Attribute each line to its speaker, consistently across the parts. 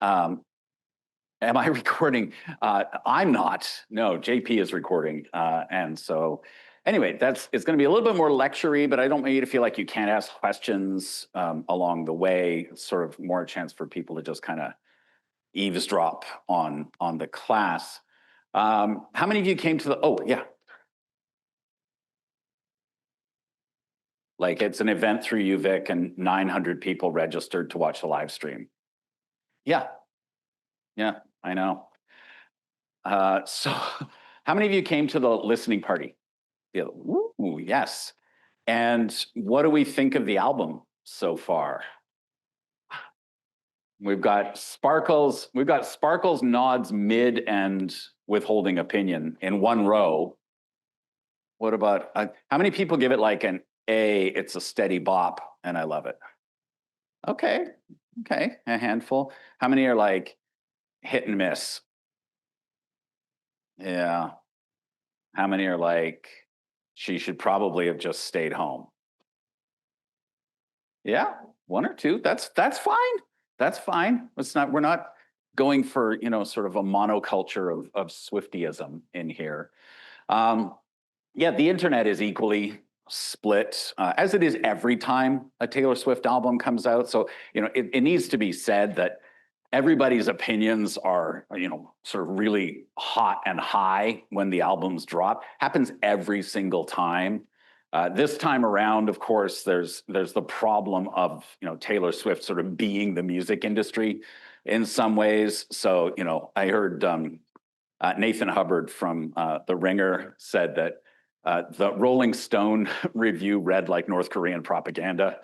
Speaker 1: Am I recording? I'm not. No, JP is recording. And so anyway, it's going to be a little bit more lecture-y, but I don't want you to feel like you can't ask questions along the way. It's sort of more a chance for people to just kind of eavesdrop on the class. How many of you came to the, oh, yeah. Like it's an event through UVic and 900 people registered to watch the live stream. Yeah, I know. So how many of you came to the listening party? Yeah, ooh, yes. And what do we think of the album so far? We've got Sparkles, Nods, Mid, and Withholding Opinion in one row. What about, how many people give it like an A, it's a steady bop, and I love it? Okay, a handful. How many are like hit and miss? Yeah. How many are like, she should probably have just stayed home? Yeah, one or two. That's fine. That's fine. We're not going for, sort of a monoculture of Swiftyism in here. Yeah, the internet is equally split, as it is every time a Taylor Swift album comes out. So, it needs to be said that everybody's opinions are, sort of really hot and high when the albums drop. Happens every single time. This time around, of course, there's the problem of, Taylor Swift sort of being the music industry in some ways. So, I heard Nathan Hubbard from The Ringer said that the Rolling Stone review read like North Korean propaganda.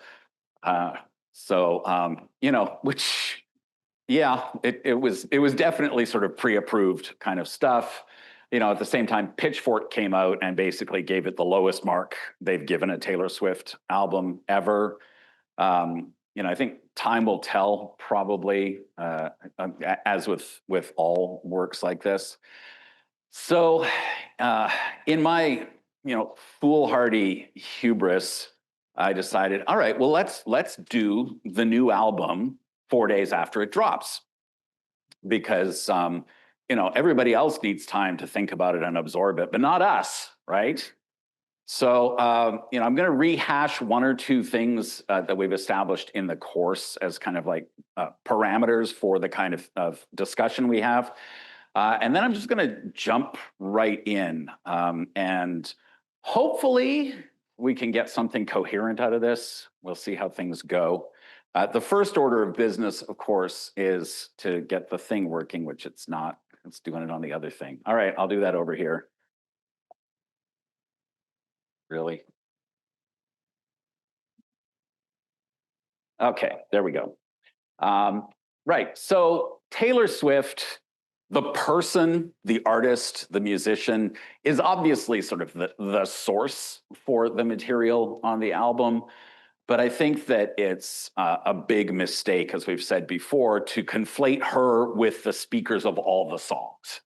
Speaker 1: Which, yeah, it was definitely sort of pre-approved kind of stuff. At the same time, Pitchfork came out and basically gave it the lowest mark they've given a Taylor Swift album ever. I think time will tell, probably, as with all works like this. So, in my foolhardy hubris, I decided, all right, well, let's do the new album 4 days after it drops, because everybody else needs time to think about it and absorb it, but not us, right? So I'm going to rehash one or two things that we've established in the course as kind of like parameters for the kind of discussion we have. And then I'm just going to jump right in, and hopefully we can get something coherent out of this. We'll see how things go. The first order of business, of course, is to get the thing working, which it's not. It's doing it on the other thing. All right, I'll do that over here. Really? Okay, there we go. Right, so Taylor Swift, the person, the artist, the musician, is obviously sort of the source for the material on the album. But I think that it's a big mistake, as we've said before, to conflate her with the speakers of all the songs.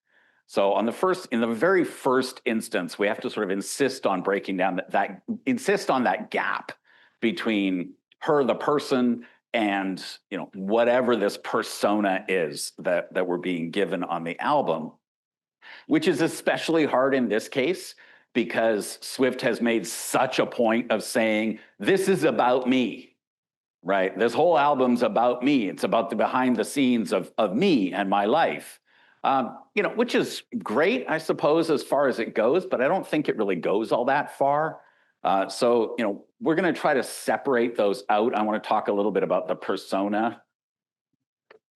Speaker 1: So in the very first instance, we have to sort of insist on breaking down insist on that gap between her, the person, and whatever this persona is that we're being given on the album, which is especially hard in this case because Swift has made such a point of saying, this is about me, right? This whole album's about me. It's about the behind the scenes of me and my life, which is great, I suppose, as far as it goes, but I don't think it really goes all that far. So we're going to try to separate those out. I want to talk a little bit about the persona.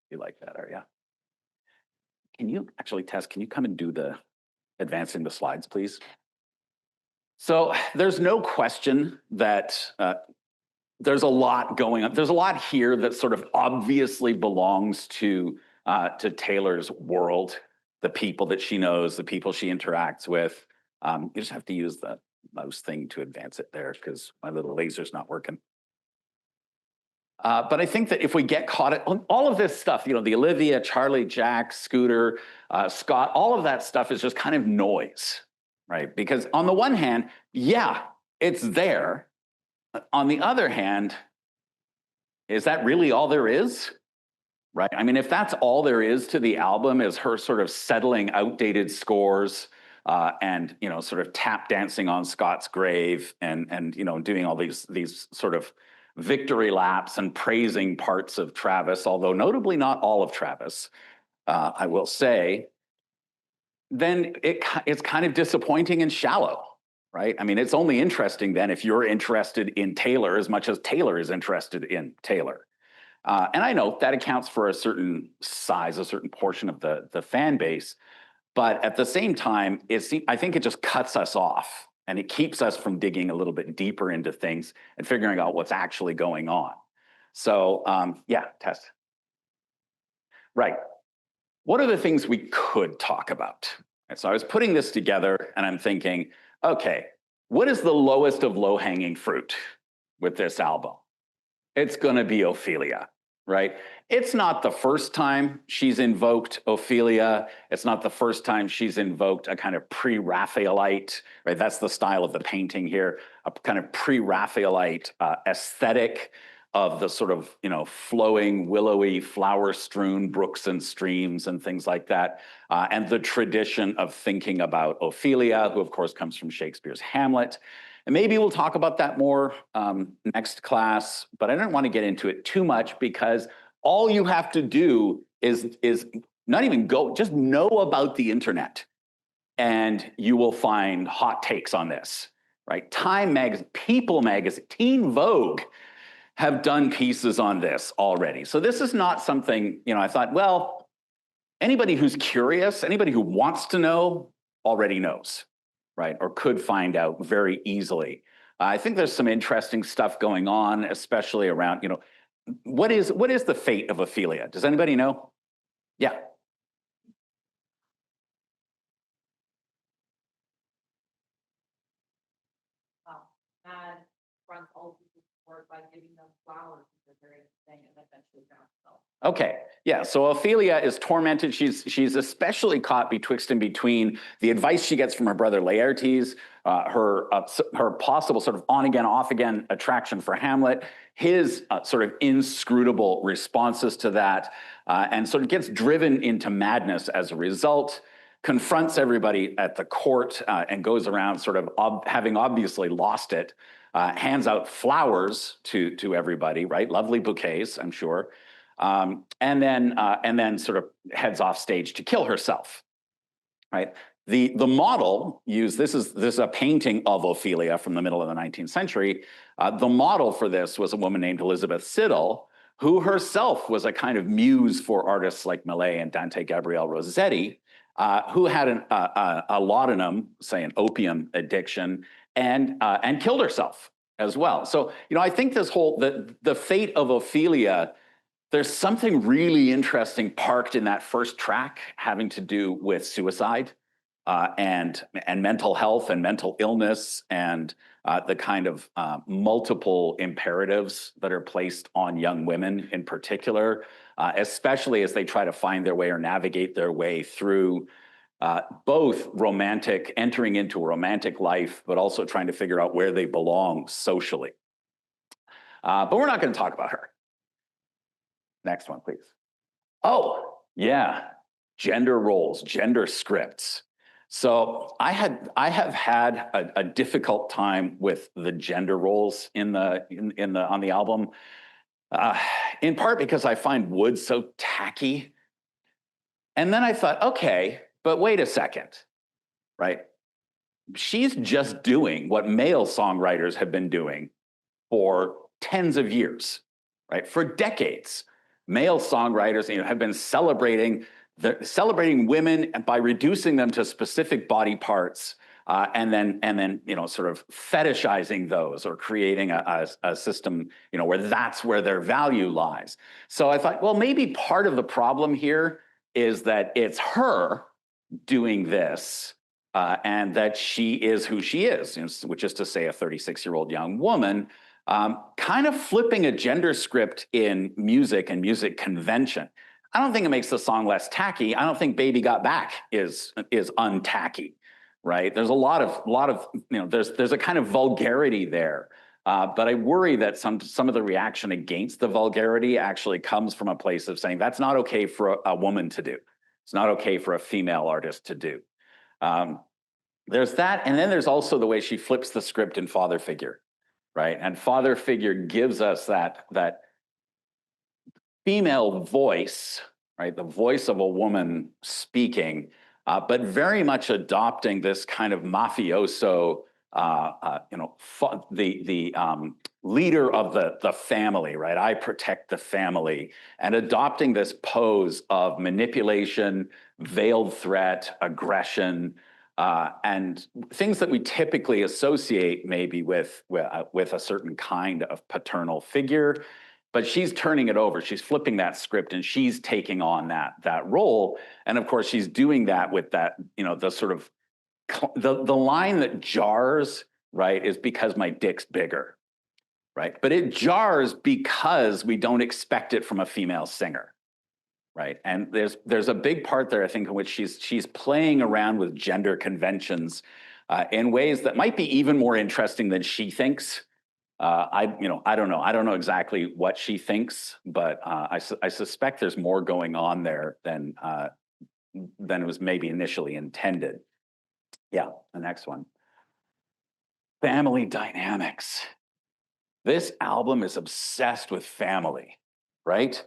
Speaker 1: You like that, are you? Can you actually, Tess, can you come and do the advancing the slides, please? So there's no question that there's a lot going on. There's a lot here that sort of obviously belongs to Taylor's world, the people that she knows, the people she interacts with. You just have to use the mouse thing to advance it there because my little laser's not working. But I think that if we get caught at all of this stuff, the Olivia, Charlie, Jack, Scooter, Scott, all of that stuff is just kind of noise, right? Because on the one hand, yeah, it's there. On the other hand, is that really all there is? right? I mean, if that's all there is to the album is her sort of settling outdated scores and sort of tap dancing on Scott's grave and doing all these sort of victory laps and praising parts of Travis, although notably not all of Travis, I will say, then it's kind of disappointing and shallow, right? I mean, it's only interesting then if you're interested in Taylor as much as Taylor is interested in Taylor. And I know that accounts for a certain size, a certain portion of the fan base. But at the same time, I think it just cuts us off and it keeps us from digging a little bit deeper into things and figuring out what's actually going on. So yeah, Tess. Right. What are the things we could talk about? And so I was putting this together and I'm thinking, okay, what is the lowest of low-hanging fruit with this album? It's going to be Ophelia, right? It's not the first time she's invoked Ophelia. It's not the first time she's invoked a kind of pre-Raphaelite, right? That's the style of the painting here, a kind of pre-Raphaelite aesthetic of the sort of, flowing, willowy, flower-strewn brooks and streams and things like that. And the tradition of thinking about Ophelia, who of course comes from Shakespeare's Hamlet. And maybe we'll talk about that more next class, but I don't want to get into it too much because all you have to do is not even go, just know about the internet and you will find hot takes on this, right? Time magazine, People magazine, Teen Vogue have done pieces on this already. So this is not something, I thought, well, anybody who's curious, anybody who wants to know already knows, right? Or could find out very easily. I think there's some interesting stuff going on, especially around, what is the fate of Ophelia? Does anybody know? Yeah.
Speaker 2: And fronts all people's support by giving them flowers because they're thing and eventually found herself.
Speaker 1: Okay, yeah, so Ophelia is tormented. She's especially caught betwixt and between the advice she gets from her brother Laertes, her possible sort of on-again, off-again attraction for Hamlet, his sort of inscrutable responses to that, and sort of gets driven into madness as a result, confronts everybody at the court and goes around sort of having obviously lost it, hands out flowers to everybody, right? Lovely bouquets, I'm sure. And then sort of heads off stage to kill herself, right? The model used, this is a painting of Ophelia from the middle of the 19th century. The model for this was a woman named Elizabeth Siddal, who herself was a kind of muse for artists like Millet and Dante Gabriel Rossetti, who had a laudanum, say an opium addiction, and killed herself as well. So, I think this whole, the fate of Ophelia, there's something really interesting parked in that first track having to do with suicide and mental health and mental illness and the kind of multiple imperatives that are placed on young women in particular, especially as they try to find their way or navigate their way through both entering into a romantic life, but also trying to figure out where they belong socially. But we're not going to talk about her. Next one, please. Oh, yeah, gender roles, gender scripts. So I have had a difficult time with the gender roles on the album, in part because I find Wood so tacky. And then I thought, okay, but wait a second, right? She's just doing what male songwriters have been doing for tens of years, right? For decades. Male songwriters have been celebrating women by reducing them to specific body parts and then sort of fetishizing those or creating a system where that's where their value lies. So I thought, well, maybe part of the problem here is that it's her doing this and that she is who she is, which is to say a 36-year-old young woman. Kind of flipping a gender script in music and music convention. I don't think it makes the song less tacky. I don't think Baby Got Back is untacky, right? There's a lot of there's a kind of vulgarity there But I worry that some of the reaction against the vulgarity actually comes from a place of saying that's not okay for a woman to do. It's not okay for a female artist to do. There's that, and then there's also the way she flips the script in Father Figure, right? And Father Figure gives us that female voice, right? The voice of a woman speaking, but very much adopting this kind of mafioso, the leader of the family, right? I protect the family, and adopting this pose of manipulation, veiled threat, aggression, and things that we typically associate maybe with a certain kind of paternal figure. But she's turning it over. She's flipping that script, and she's taking on that role. And of course, she's doing that with that, the sort of the line that jars, right, is because my dick's bigger, right? But it jars because we don't expect it from a female singer, right? And there's a big part there, I think, in which she's playing around with gender conventions in ways that might be even more interesting than she thinks. I don't know. I don't know exactly what she thinks, but I suspect there's more going on there than it was maybe initially intended. Yeah, the next one. Family dynamics. This album is obsessed with family, right?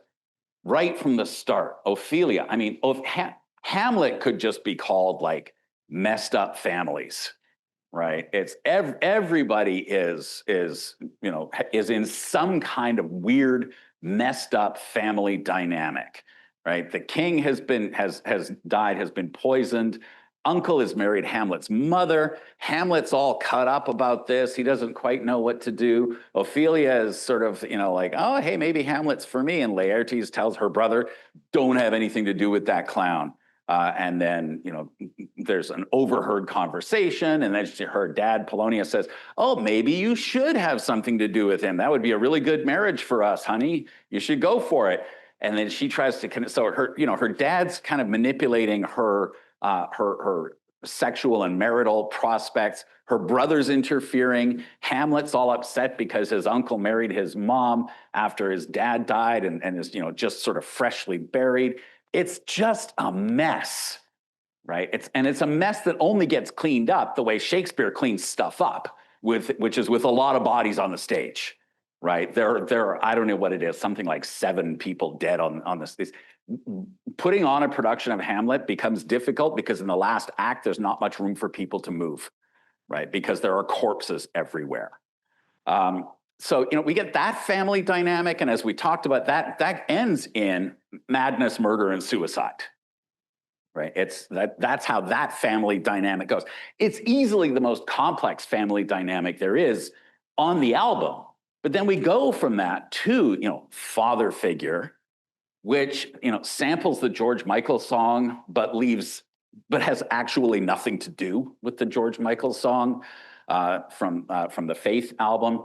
Speaker 1: Right from the start. Ophelia, I mean, Hamlet could just be called like messed up families. Right. It's everybody is in some kind of weird, messed up family dynamic. Right. The king has died, has been poisoned. Uncle has married Hamlet's mother. Hamlet's all cut up about this. He doesn't quite know what to do. Ophelia is sort of, like, oh, hey, maybe Hamlet's for me. And Laertes tells her brother, don't have anything to do with that clown. And then, there's an overheard conversation, and then her dad, Polonius, says, oh, maybe you should have something to do with him. That would be a really good marriage for us, honey. You should go for it. And then she tries to, so her dad's kind of manipulating her sexual and marital prospects. Her brother's interfering. Hamlet's all upset because his uncle married his mom after his dad died and is, just sort of freshly buried. It's just a mess, right? It's a mess that only gets cleaned up the way Shakespeare cleans stuff up, which is with a lot of bodies on the stage, right? There are, I don't know what it is, something like 7 people dead on the stage. Putting on a production of Hamlet becomes difficult because in the last act, there's not much room for people to move, right? Because there are corpses everywhere. So, we get that family dynamic, and as we talked about, that ends in madness, murder, and suicide, right? That's how that family dynamic goes. It's easily the most complex family dynamic there is on the album, but then we go from that to, Father Figure, which, samples the George Michael song, but has actually nothing to do with the George Michael song from the Faith album.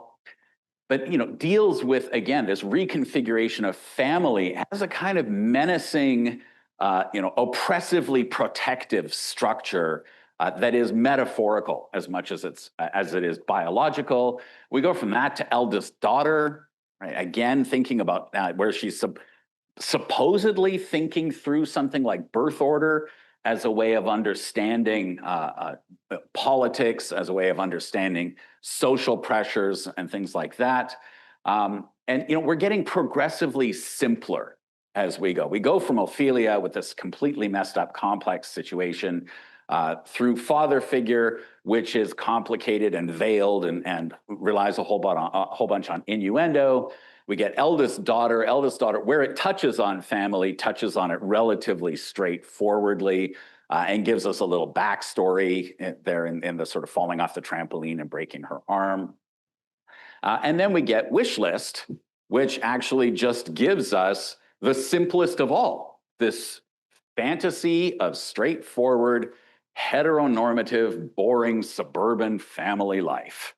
Speaker 1: But, deals with, again, this reconfiguration of family as a kind of menacing, oppressively protective structure that is metaphorical as much as it is biological. We go from that to eldest daughter, right? Again, thinking about where she's supposedly thinking through something like birth order as a way of understanding politics, as a way of understanding social pressures and things like that. And we're getting progressively simpler as we go. We go from Ophelia with this completely messed up, complex situation through Father Figure, which is complicated and veiled and relies a whole bunch on innuendo. We get eldest daughter, where it touches on family, touches on it relatively straightforwardly, and gives us a little backstory there in the sort of falling off the trampoline and breaking her arm. And then we get Wish List, which actually just gives us the simplest of all, this fantasy of straightforward, heteronormative, boring, suburban family life.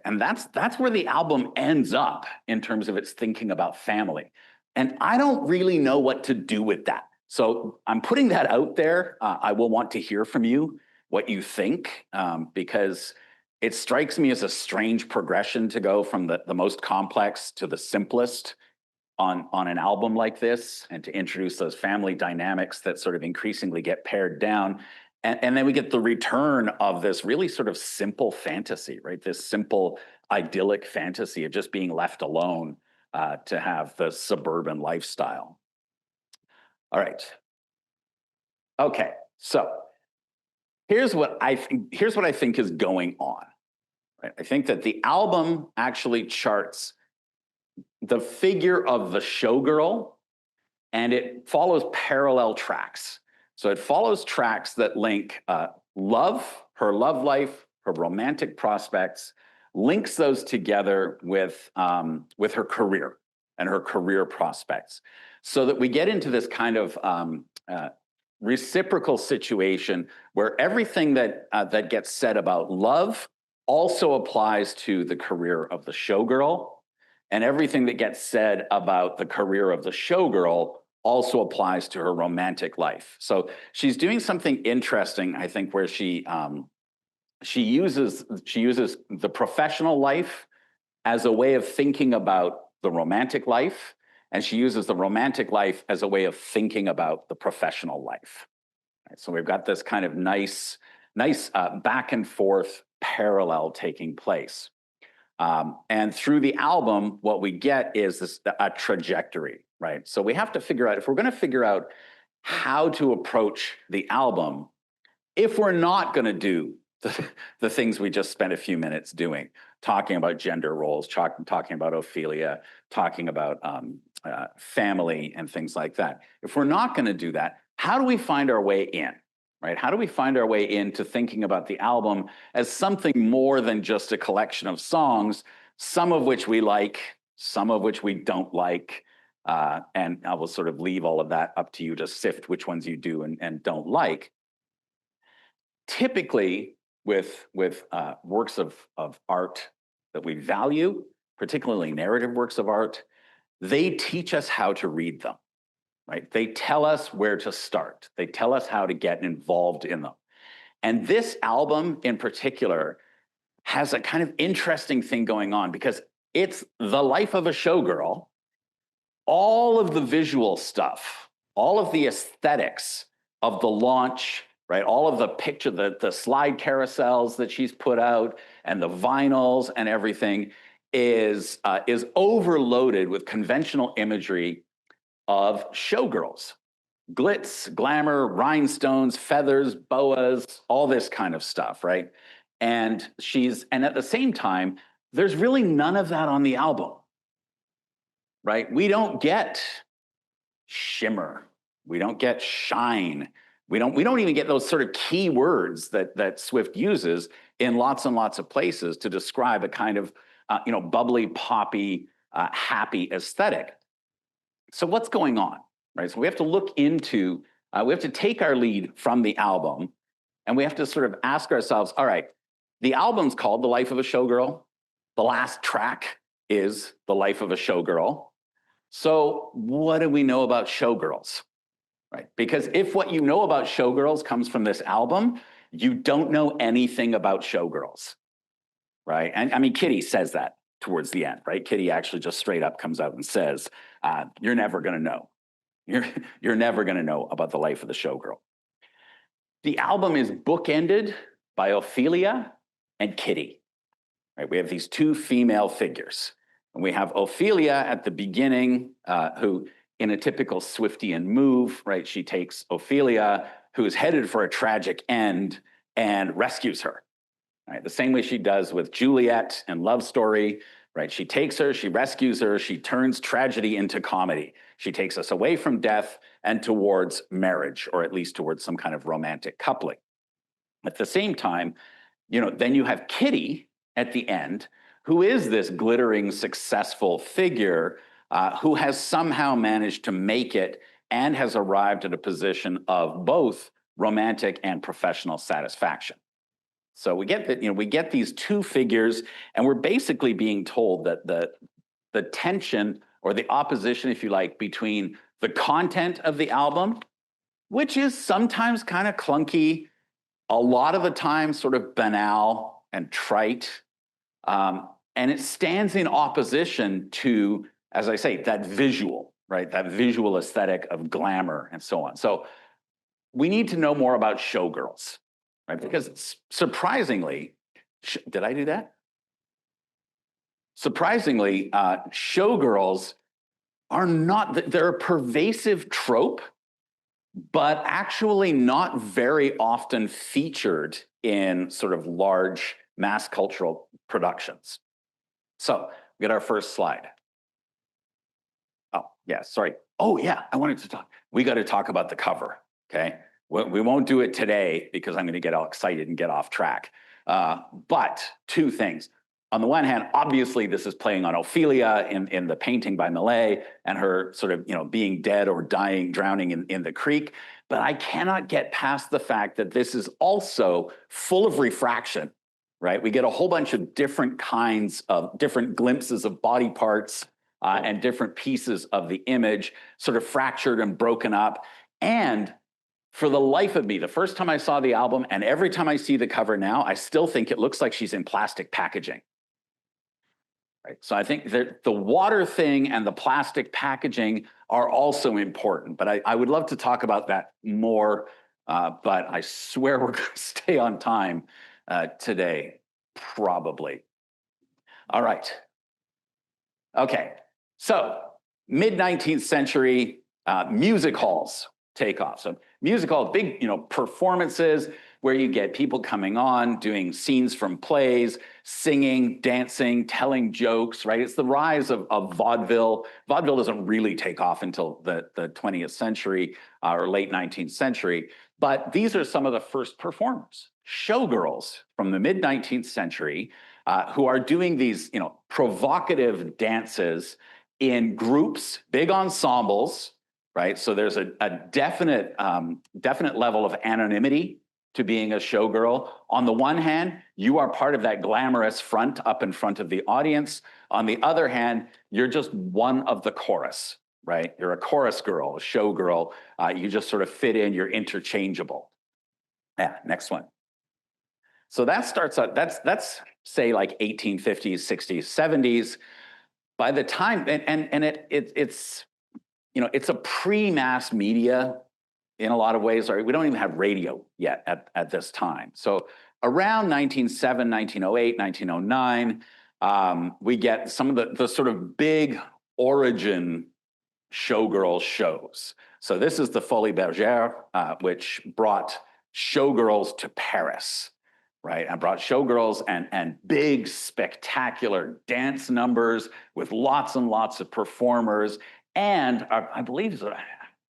Speaker 1: And that's where the album ends up in terms of its thinking about family. And I don't really know what to do with that. So I'm putting that out there. I will want to hear from you what you think, because It strikes me as a strange progression to go from the most complex to the simplest on an album like this, and to introduce those family dynamics that sort of increasingly get pared down. And then we get the return of this really sort of simple fantasy, right? This simple idyllic fantasy of just being left alone to have the suburban lifestyle. All right. Okay, so here's what I think is going on. Right? I think that the album actually charts the figure of the showgirl, and it follows parallel tracks. So it follows tracks that link love, her love life, her romantic prospects, links those together with her career and her career prospects, so that we get into this kind of reciprocal situation where everything that gets said about love also applies to the career of the showgirl, and everything that gets said about the career of the showgirl also applies to her romantic life. So she's doing something interesting, I think, where she uses the professional life as a way of thinking about the romantic life, and she uses the romantic life as a way of thinking about the professional life. Right, so we've got this kind of nice back and forth parallel taking place. And through the album, what we get is a trajectory, right? So we have to figure out, if we're going to figure out how to approach the album, if we're not going to do the things we just spent a few minutes doing, talking about gender roles, talking about Ophelia, talking about family and things like that. If we're not going to do that, how do we find our way in? Right? How do we find our way into thinking about the album as something more than just a collection of songs, some of which we like, some of which we don't like, and I will sort of leave all of that up to you to sift which ones you do and don't like. Typically, with works of art that we value, particularly narrative works of art, they teach us how to read them. Right? They tell us where to start. They tell us how to get involved in them. And this album in particular has a kind of interesting thing going on, because it's the life of a showgirl. All of the visual stuff, all of the aesthetics of the launch, right? All of the picture, the slide carousels that she's put out, and the vinyls and everything is overloaded with conventional imagery of showgirls. Glitz, glamour, rhinestones, feathers, boas, all this kind of stuff, right? And at the same time, there's really none of that on the album, right? We don't get shimmer. We don't get shine. We don't even get those sort of key words that Swift uses in lots and lots of places to describe a kind of bubbly, poppy, happy aesthetic. So what's going on, right? So we have to look into, we have to take our lead from the album, and we have to sort of ask ourselves, all right, the album's called The Life of a Showgirl. The last track is The Life of a Showgirl. So what do we know about showgirls, right? Because if what you know about showgirls comes from this album, you don't know anything about showgirls, right? And I mean, Kitty says that towards the end, right? Kitty actually just straight up comes out and says, you're never going to know. You're never going to know about the life of the showgirl. The album is bookended by Ophelia and Kitty, right? We have these two female figures. And we have Ophelia at the beginning, who, in a typical Swiftian move, right? She takes Ophelia, who is headed for a tragic end, and rescues her. Right? The same way she does with Juliet and Love Story, right? She takes her, she rescues her, she turns tragedy into comedy. She takes us away from death and towards marriage, or at least towards some kind of romantic coupling. At the same time, then you have Kitty at the end, who is this glittering, successful figure who has somehow managed to make it and has arrived at a position of both romantic and professional satisfaction. So we get that, we get these two figures, and we're basically being told that the tension, or the opposition, if you like, between the content of the album, which is sometimes kind of clunky, a lot of the time sort of banal, and trite. And it stands in opposition to, as I say, that visual, right? That visual aesthetic of glamour and so on. So we need to know more about showgirls, right? Because surprisingly, did I do that? Surprisingly, showgirls are not, they're a pervasive trope, but actually not very often featured in sort of large mass cultural productions. So we get our first slide. Oh, yeah, sorry. Oh, yeah, I wanted to talk. We got to talk about the cover, okay? We won't do it today because I'm going to get all excited and get off track. But two things. On the one hand, obviously, this is playing on Ophelia in the painting by Millet and her sort of, being dead or dying, drowning in the creek. But I cannot get past the fact that this is also full of refraction, right? We get a whole bunch of different kinds of different glimpses of body parts and different pieces of the image, sort of fractured and broken up. And for the life of me, the first time I saw the album and every time I see the cover now, I still think it looks like she's in plastic packaging. Right. So I think that the water thing and the plastic packaging are also important, but I would love to talk about that more, but I swear we're going to stay on time today, probably. All right. Okay, so mid-19th century music halls take off. So music halls, big performances where you get people coming on, doing scenes from plays, singing, dancing, telling jokes, right? It's the rise of vaudeville. Vaudeville doesn't really take off until the 20th century or late 19th century, but these are some of the first performers. Showgirls from the mid-19th century who are doing these, provocative dances in groups, big ensembles, right? So there's a definite level of anonymity to being a showgirl. On the one hand, you are part of that glamorous front up in front of the audience. On the other hand, you're just one of the chorus, right? You're a chorus girl, a showgirl. You just sort of fit in, you're interchangeable. Yeah, next one. So that starts out, that's say like 1850s, 60s, 70s. By the time, it's a pre-mass media in a lot of ways. Right? We don't even have radio yet at this time. So around 1907, 1908, 1909, we get some of the sort of big origin showgirl shows. So this is the Folies Bergère, which brought showgirls to Paris. Right, I brought showgirls and big, spectacular dance numbers with lots and lots of performers. And I believe, I'm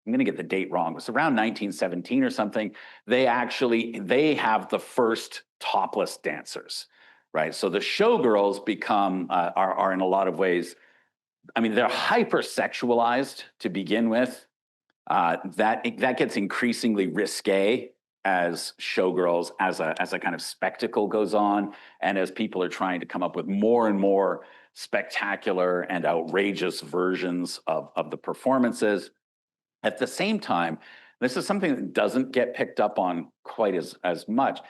Speaker 1: going to get the date wrong, it was around 1917 or something. They have the first topless dancers, right? So the showgirls are in a lot of ways, I mean, they're hypersexualized to begin with. That gets increasingly risque as showgirls, as a kind of spectacle goes on, and as people are trying to come up with more and more spectacular and outrageous versions of the performances. At the same time, this is something that doesn't get picked up on quite as much.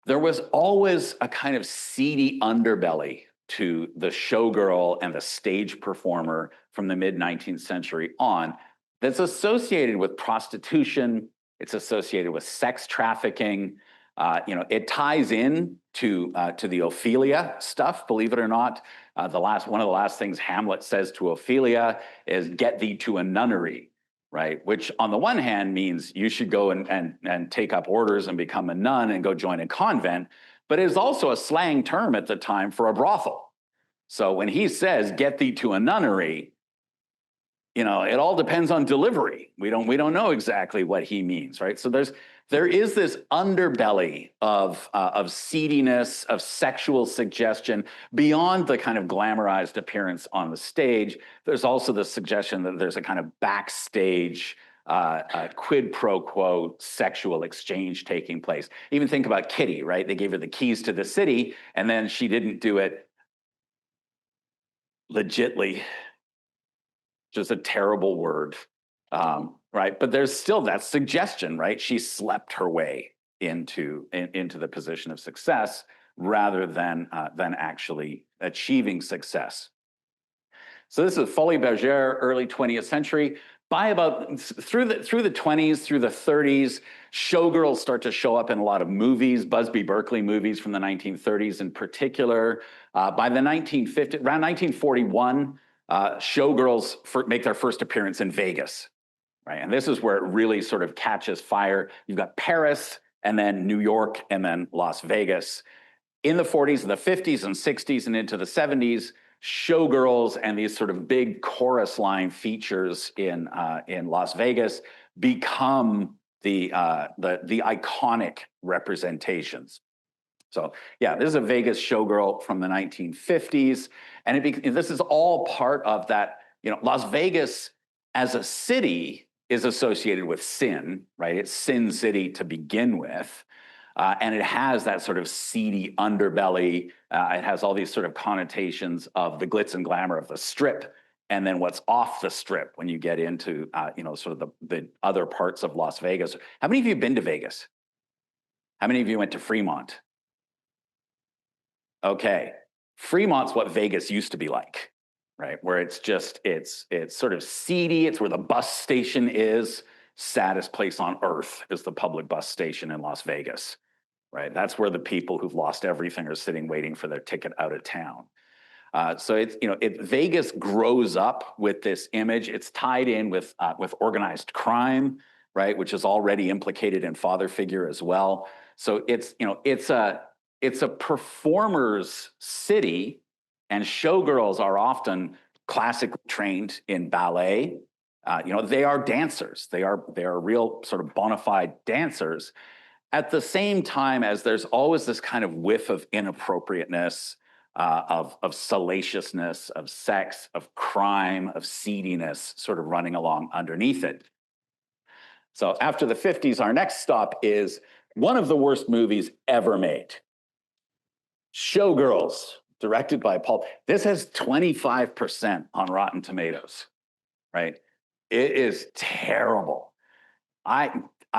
Speaker 1: There was always a kind of seedy underbelly to the showgirl and the stage performer from the mid-19th century on that's associated with prostitution. It's associated with sex trafficking. It ties in to the Ophelia stuff, believe it or not. One of the last things Hamlet says to Ophelia is, "Get thee to a nunnery," right? Which on the one hand means you should go and take up orders and become a nun and go join a convent, but it is also a slang term at the time for a brothel. So when he says, "Get thee to a nunnery," it all depends on delivery. We don't know exactly what he means, right? So there is this underbelly of seediness, of sexual suggestion beyond the kind of glamorized appearance on the stage. There's also the suggestion that there's a kind of backstage quid pro quo sexual exchange taking place. Even think about Kitty, right? They gave her the keys to the city, and then she didn't do it legitly. Just a terrible word, right? But there's still that suggestion, right? She slept her way into the position of success rather than actually achieving success. So this is Folies Bergère, early 20th century. By about through the 20s, through the 30s, showgirls start to show up in a lot of movies, Busby Berkeley movies from the 1930s in particular. By the 1950s, around 1941, showgirls make their first appearance in Vegas, right? And this is where it really sort of catches fire. You've got Paris, and then New York, and then Las Vegas. In the 40s and the 50s and 60s and into the 70s, showgirls and these sort of big chorus line features in Las Vegas become the iconic representations. So yeah, this is a Vegas showgirl from the 1950s, and this is all part of that. You know, Las Vegas as a city is associated with sin, right? It's Sin City to begin with. And it has that sort of seedy underbelly. It has all these sort of connotations of the glitz and glamour of the Strip, and then what's off the Strip when you get into, sort of the other parts of Las Vegas. How many of you have been to Vegas? How many of you went to Fremont? Okay, Fremont's what Vegas used to be like, right? Where it's sort of seedy. It's where the bus station is. Saddest place on earth is the public bus station in Las Vegas. Right, that's where the people who've lost everything are sitting waiting for their ticket out of town. So Vegas grows up with this image. It's tied in with organized crime, right, which is already implicated in father figure as well. So it's a performer's city, and showgirls are often classically trained in ballet. They are dancers. They are real sort of bona fide dancers. At the same time as there's always this kind of whiff of inappropriateness, of salaciousness, of sex, of crime, of seediness sort of running along underneath it. So after the 50s, our next stop is one of the worst movies ever made. Showgirls, directed by Paul. This has 25% on Rotten Tomatoes, right? It is terrible. I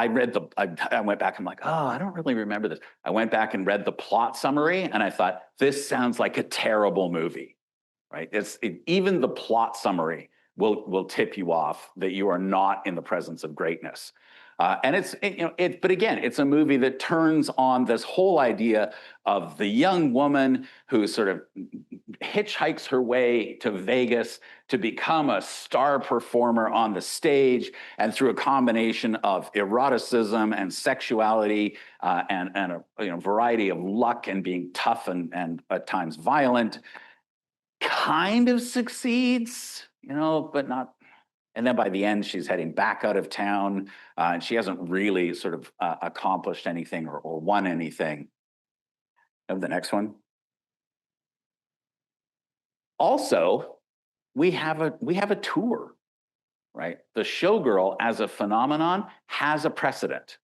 Speaker 1: went back, I'm like, oh, I don't really remember this. I went back and read the plot summary, and I thought, this sounds like a terrible movie, right? Even the plot summary will tip you off that you are not in the presence of greatness. But again, it's a movie that turns on this whole idea of the young woman who sort of hitchhikes her way to Vegas to become a star performer on the stage, and through a combination of eroticism and sexuality and a variety of luck and being tough and at times violent, kind of succeeds, but not. And then by the end, she's heading back out of town, and she hasn't really sort of accomplished anything or won anything. And the next one. Also, we have a tour, right? The showgirl as a phenomenon has a precedent,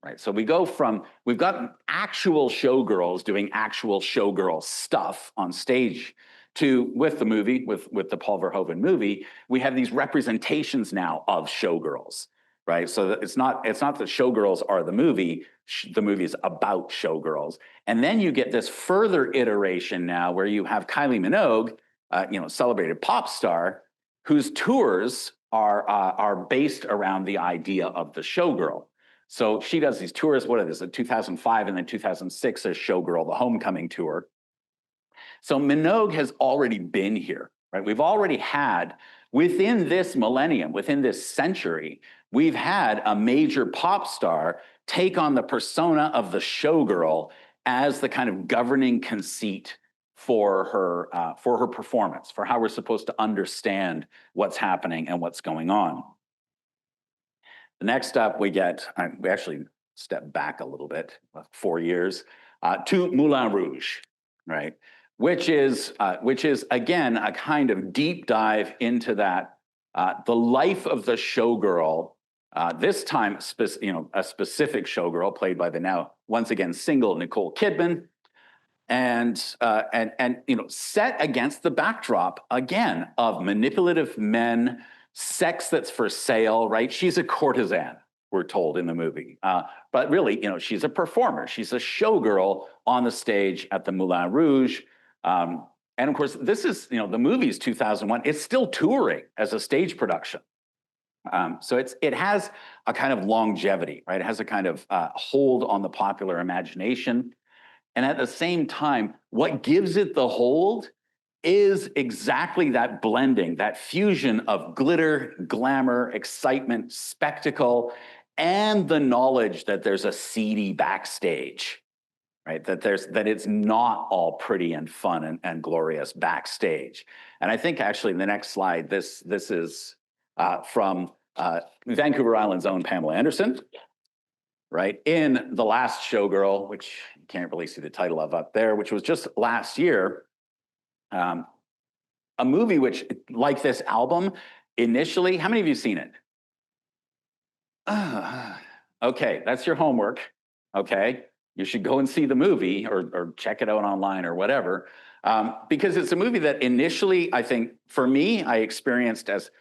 Speaker 1: right? So we've got actual showgirls doing actual showgirl stuff on stage, with the movie, with the Paul Verhoeven movie, we have these representations now of showgirls, right? So it's not that showgirls are the movie. The movie is about showgirls, and then you get this further iteration now where you have Kylie Minogue, celebrated pop star, whose tours are based around the idea of the showgirl. So she does these tours. What is it? 2005 and then 2006 there's Showgirl, the Homecoming tour. So Minogue has already been here, right? We've already had, within this millennium, within this century, we've had a major pop star take on the persona of the showgirl as the kind of governing conceit for her performance, for how we're supposed to understand what's happening and what's going on. The next up we actually step back a little bit, 4 years, to Moulin Rouge, right? Which is again a kind of deep dive into that the life of the showgirl. This time, a specific showgirl played by the now once again single Nicole Kidman, and set against the backdrop again of manipulative men, sex that's for sale. Right? She's a courtesan. we're told in the movie. But really, she's a performer. She's a showgirl on the stage at the Moulin Rouge. And of course, this is, the movie's 2001. It's still touring as a stage production. So it has a kind of longevity, right? It has a kind of hold on the popular imagination. And at the same time, what gives it the hold is exactly that blending, that fusion of glitter, glamour, excitement, spectacle, and the knowledge that there's a seedy backstage, right? That it's not all pretty and fun and glorious backstage. And I think actually in the next slide, this is from Vancouver Island's own Pamela Anderson, right? In The Last Showgirl, which you can't really see the title of up there, which was just last year. A movie which, like this album, initially, how many of you seen it? Okay, that's your homework, okay? You should go and see the movie or check it out online or whatever, because it's a movie that initially, I think, for me, I experienced as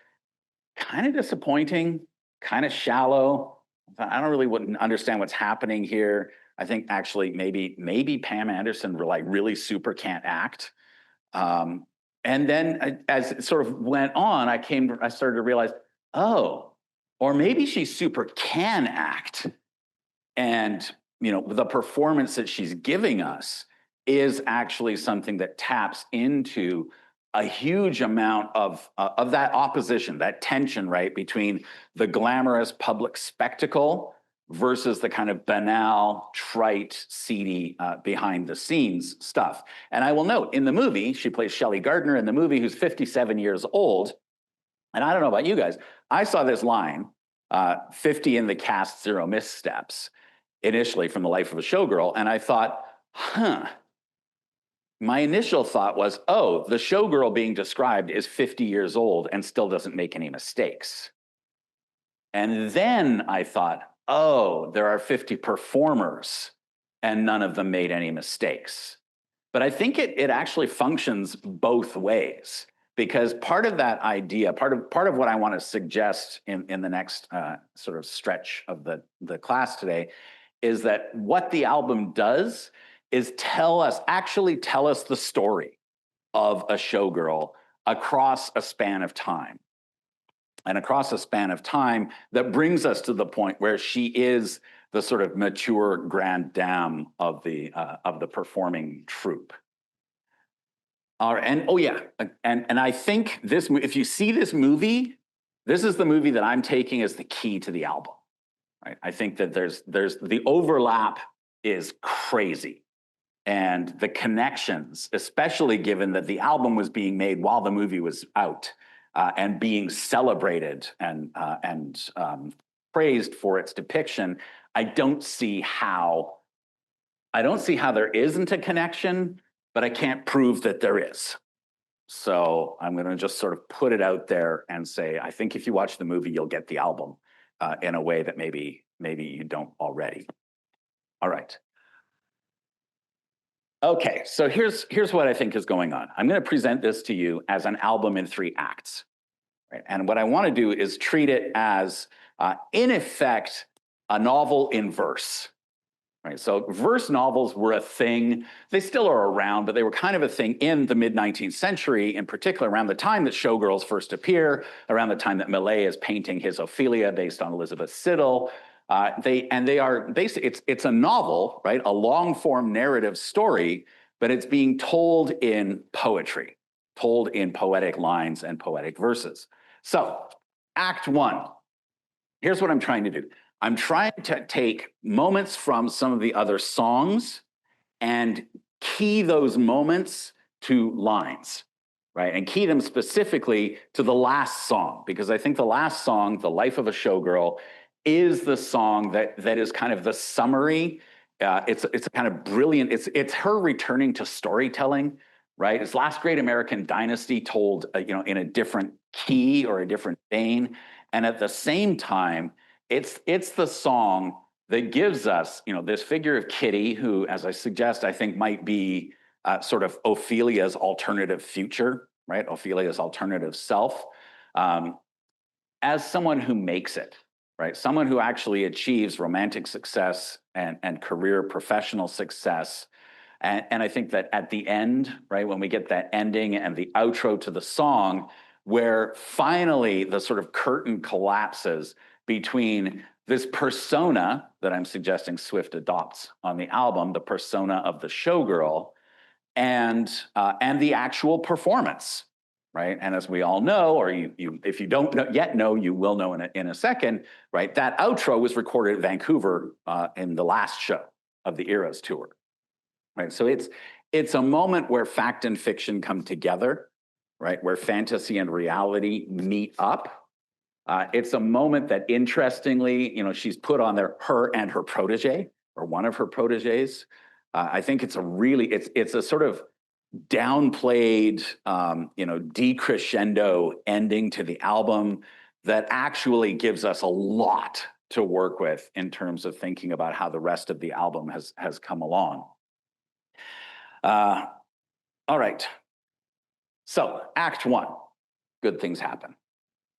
Speaker 1: kind of disappointing, kind of shallow. I don't really understand what's happening here. I think actually maybe Pam Anderson really super can't act. And then as it sort of went on, I started to realize, oh, or maybe she super can act. And, the performance that she's giving us is actually something that taps into a huge amount of that opposition, that tension, right, between the glamorous public spectacle versus the kind of banal, trite, seedy, behind the scenes stuff. And I will note, in the movie, she plays Shelley Gardner in the movie, who's 57 years old. And I don't know about you guys, I saw this line, 50 in the cast, 0 missteps, initially from The Life of a Showgirl. And I thought, my initial thought was, oh, the showgirl being described is 50 years old and still doesn't make any mistakes. And then I thought, oh, there are 50 performers and none of them made any mistakes. But I think it actually functions both ways, because part of that idea, part of what I want to suggest in the next sort of stretch of the class today is that what the album does is tell us the story of a showgirl across a span of time. And across a span of time that brings us to the point where she is the sort of mature grande dame of the performing troupe. And oh yeah, and I think if you see this movie, this is the movie that I'm taking as the key to the album. Right? I think that there's the overlap is crazy, and the connections, especially given that the album was being made while the movie was out. And being celebrated and praised for its depiction, I don't see how there isn't a connection, but I can't prove that there is. So I'm going to just sort of put it out there and say, I think if you watch the movie, you'll get the album in a way that maybe you don't already. All right. Okay, so here's what I think is going on. I'm going to present this to you as an album in 3 acts. Right? And what I want to do is treat it as, in effect, a novel in verse. Right? So verse novels were a thing. They still are around, but they were kind of a thing in the mid-19th century, in particular around the time that showgirls first appear, around the time that Millet is painting his Ophelia based on Elizabeth Siddal. They are basically, it's a novel, right? A long-form narrative story, but it's being told in poetry, told in poetic lines and poetic verses. So, Act 1, here's what I'm trying to do. I'm trying to take moments from some of the other songs and key those moments to lines, right? And key them specifically to the last song, because I think the last song, The Life of a Showgirl, is the song that is kind of the summary. It's a kind of brilliant, it's her returning to storytelling, right? It's Last Great American Dynasty told, in a different key or a different vein. And at the same time, it's the song that gives us, this figure of Kitty, who, as I suggest, I think might be sort of Ophelia's alternative future, right? Ophelia's alternative self, as someone who makes it, right? Someone who actually achieves romantic success and career professional success. And I think that at the end, right, when we get that ending and the outro to the song, where finally the sort of curtain collapses between this persona that I'm suggesting Swift adopts on the album, the persona of the showgirl, and the actual performance, right? And as we all know, or if you don't yet know, you will know in a second, right? That outro was recorded at Vancouver in the last show of the Eras tour, right? So it's a moment where fact and fiction come together, right? Where fantasy and reality meet up. It's a moment that, interestingly, she's put on there, her and her protege, or one of her proteges. I think it's a sort of downplayed, decrescendo ending to the album that actually gives us a lot to work with in terms of thinking about how the rest of the album has come along. All right. So Act 1, good things happen.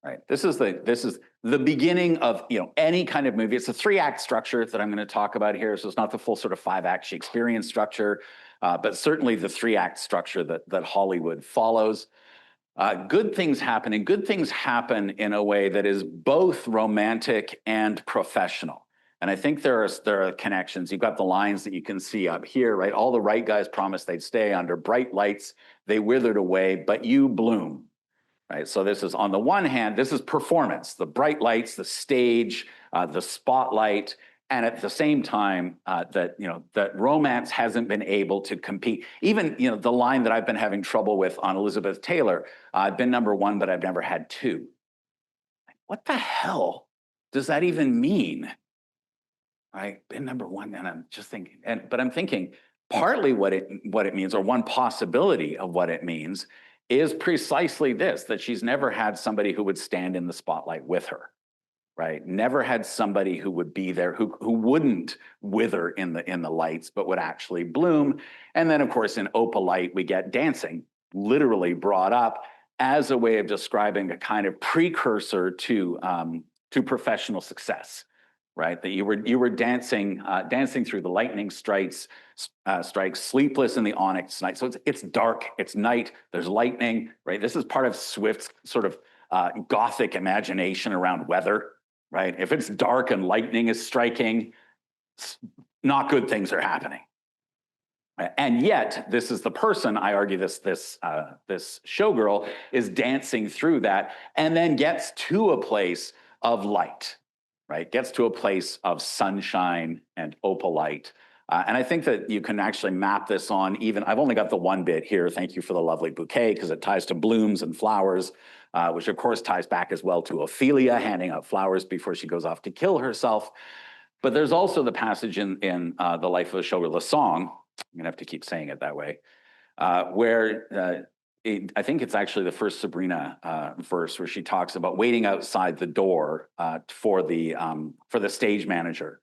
Speaker 1: Right. This is the beginning of any kind of movie. It's a 3-act structure that I'm going to talk about here. So it's not the full sort of 5-act Shakespearean structure, but certainly the 3-act structure that Hollywood follows. Good things happen, and good things happen in a way that is both romantic and professional. And I think there are connections. You've got the lines that you can see up here, right? All the right guys promised they'd stay under bright lights. They withered away, but you bloom. Right, so this is, on the one hand, this is performance, the bright lights, the stage, the spotlight, and at the same time that romance hasn't been able to compete. Even the line that I've been having trouble with on Elizabeth Taylor, I've been #1, but I've never had 2. What the hell does that even mean? Right, been #1, and I'm just thinking, but I'm thinking partly what it means, or one possibility of what it means, is precisely this, that she's never had somebody who would stand in the spotlight with her, right? Never had somebody who would be there, who wouldn't wither in the lights, but would actually bloom. And then, of course, in Opalite, we get dancing literally brought up as a way of describing a kind of precursor to professional success, right? That you were dancing through the lightning strikes, sleepless in the onyx night. So it's dark, it's night, there's lightning, right? This is part of Swift's sort of Gothic imagination around weather, right? If it's dark and lightning is striking, not good things are happening. And yet, this is the person, I argue, this showgirl is dancing through that, and then gets to a place of light, right? Gets to a place of sunshine and opalite. And I think that you can actually map this on I've only got the one bit here. Thank you for the lovely bouquet, because it ties to blooms and flowers, which of course ties back as well to Ophelia handing out flowers before she goes off to kill herself. But there's also the passage in The Life of a Showgirl, the song, I'm gonna have to keep saying it that way, where I think it's actually the first Sabrina verse, where she talks about waiting outside the door for the stage manager,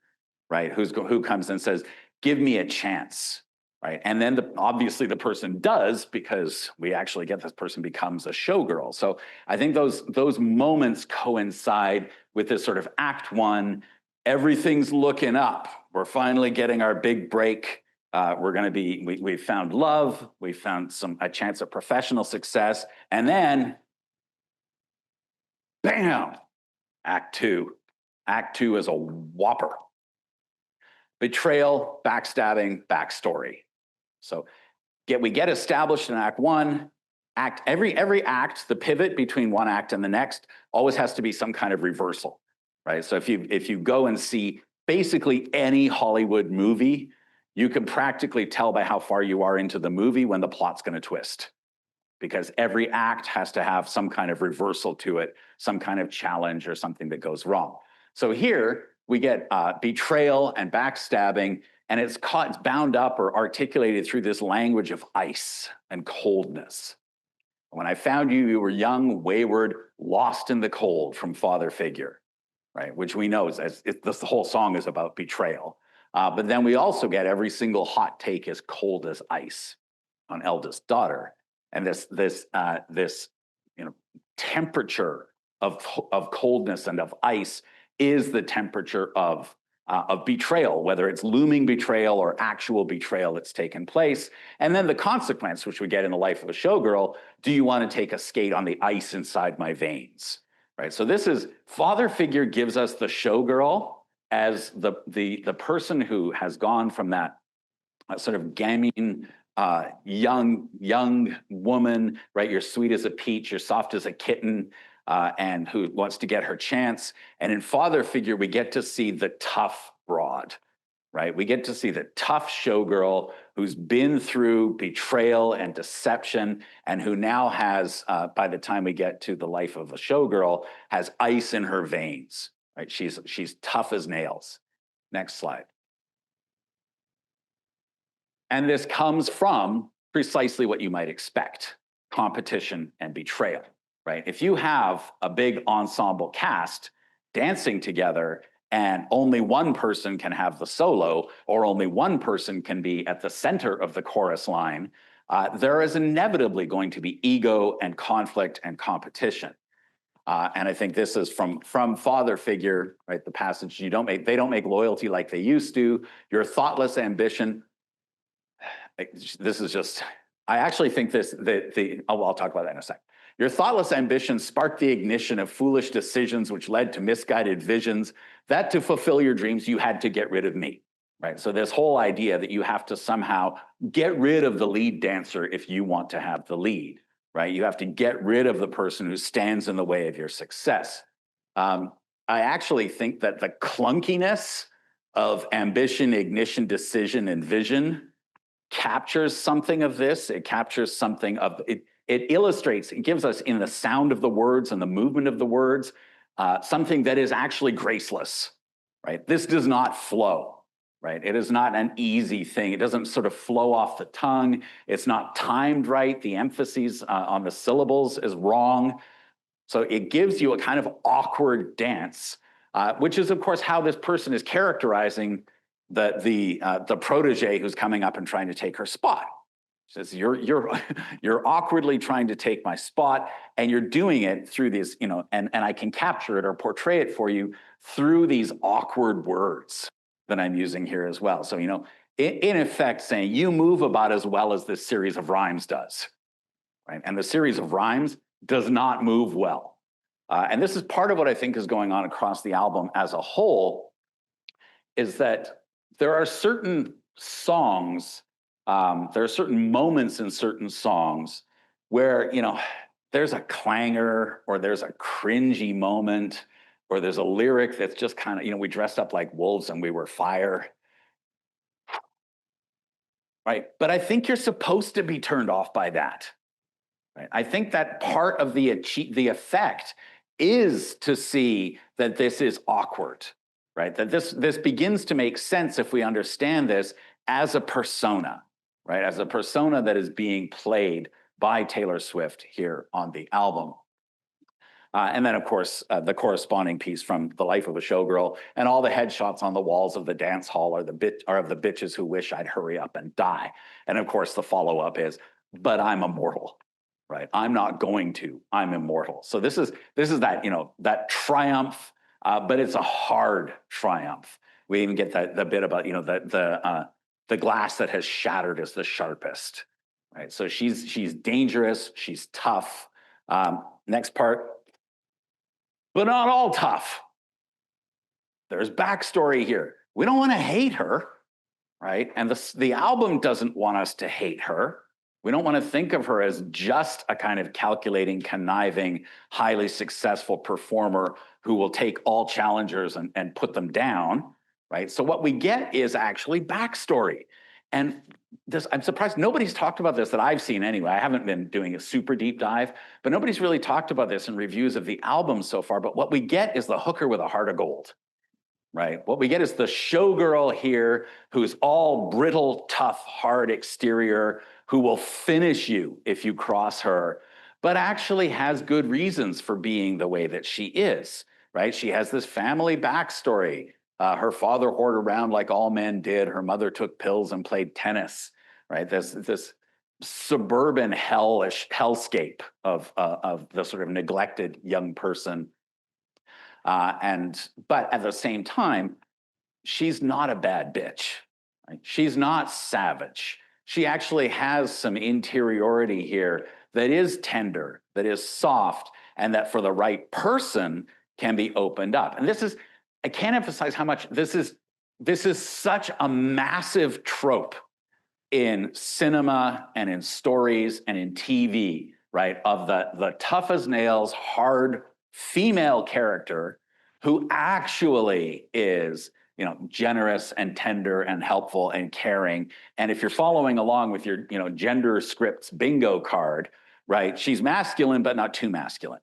Speaker 1: right? Who comes and says, "Give me a chance," right? And then obviously the person does, because we actually get this person becomes a showgirl. So I think those moments coincide with this sort of Act 1. Everything's looking up. We're finally getting our big break. We've found love, we found a chance at professional success, and then, bam, Act 2. Act 2 is a whopper. Betrayal, backstabbing, backstory. So we get established in Act 1. Every act, the pivot between one act and the next always has to be some kind of reversal, right? So if you go and see basically any Hollywood movie, you can practically tell by how far you are into the movie when the plot's going to twist, because every act has to have some kind of reversal to it, some kind of challenge or something that goes wrong. So here we get betrayal and backstabbing, and it's bound up or articulated through this language of ice and coldness. When I found you, you were young, wayward, lost in the cold from father figure, right? Which we know the whole song is about betrayal. But then we also get every single hot take is cold as ice on eldest daughter, and this temperature of coldness and of ice is the temperature of betrayal, whether it's looming betrayal or actual betrayal that's taken place. And then the consequence, which we get in the life of a showgirl, do you want to take a skate on the ice inside my veins? Right. So this is, father figure gives us the showgirl as the person who has gone from that sort of gamine, young woman, right? You're sweet as a peach, you're soft as a kitten, and who wants to get her chance. And in father figure, we get to see the tough broad, right? We get to see the tough showgirl who's been through betrayal and deception, and who now has, by the time we get to the life of a showgirl, has ice in her veins, right? She's tough as nails. Next slide. And this comes from precisely what you might expect: competition and betrayal, right? If you have a big ensemble cast dancing together and only one person can have the solo, or only one person can be at the center of the chorus line, there is inevitably going to be ego and conflict and competition. And I think this is from father figure, right? The passage, they don't make loyalty like they used to. Your thoughtless ambition. This is just, I actually think I'll talk about that in a second. Your thoughtless ambition sparked the ignition of foolish decisions which led to misguided visions, that to fulfill your dreams, you had to get rid of me, right? So this whole idea that you have to somehow get rid of the lead dancer if you want to have the lead, right? You have to get rid of the person who stands in the way of your success. I actually think that the clunkiness of ambition, ignition, decision, and vision captures something of this. It captures something of it. It illustrates, it gives us in the sound of the words and the movement of the words, something that is actually graceless, right? This does not flow, right? It is not an easy thing. It doesn't sort of flow off the tongue. It's not timed right. The emphases on the syllables is wrong. So it gives you a kind of awkward dance, which is, of course, how this person is characterizing the protege who's coming up and trying to take her spot. She says, you're awkwardly trying to take my spot, and you're doing it through these, and I can capture it or portray it for you through these awkward words that I'm using here as well. So, in effect saying, you move about as well as this series of rhymes does, right? And the series of rhymes does not move well. And this is part of what I think is going on across the album as a whole, is that there are certain songs, there are certain moments in certain songs where, there's a clangor, or there's a cringy moment, or there's a lyric that's just kind of, we dressed up like wolves and we were fire. Right. But I think you're supposed to be turned off by that. Right? I think that part of the effect is to see that this is awkward, right? That this begins to make sense if we understand this as a persona, right? As a persona that is being played by Taylor Swift here on the album. And then, of course, the corresponding piece from The Life of a Showgirl, and all the headshots on the walls of the dance hall are of the bitches who wish I'd hurry up and die. And of course, the follow-up is, but I'm immortal, right? I'm not going to, I'm immortal. So this is that, that triumph, but it's a hard triumph. We even get the bit about, the glass that has shattered is the sharpest, right? So she's dangerous, she's tough. Next part. But not all tough. There's backstory here. We don't want to hate her, right? And the album doesn't want us to hate her. We don't want to think of her as just a kind of calculating, conniving, highly successful performer who will take all challengers and put them down, right? So what we get is actually backstory. And I'm surprised nobody's talked about this that I've seen anyway. I haven't been doing a super deep dive, but nobody's really talked about this in reviews of the album so far. But what we get is the hooker with a heart of gold, right? What we get is the showgirl here who's all brittle, tough, hard exterior, who will finish you if you cross her, but actually has good reasons for being the way that she is, right? She has this family backstory. Her father whored around like all men did. Her mother took pills and played tennis, right? This suburban hellscape of the sort of neglected young person. But at the same time, she's not a bad bitch. Right? She's not savage. She actually has some interiority here that is tender, that is soft, and that for the right person can be opened up. And this is, I can't emphasize how much this is such a massive trope in cinema and in stories and in TV, right? Of the tough as nails, hard female character who actually is, you know, generous and tender and helpful and caring. And if you're following along with your, you know, gender scripts bingo card, right? She's masculine, but not too masculine,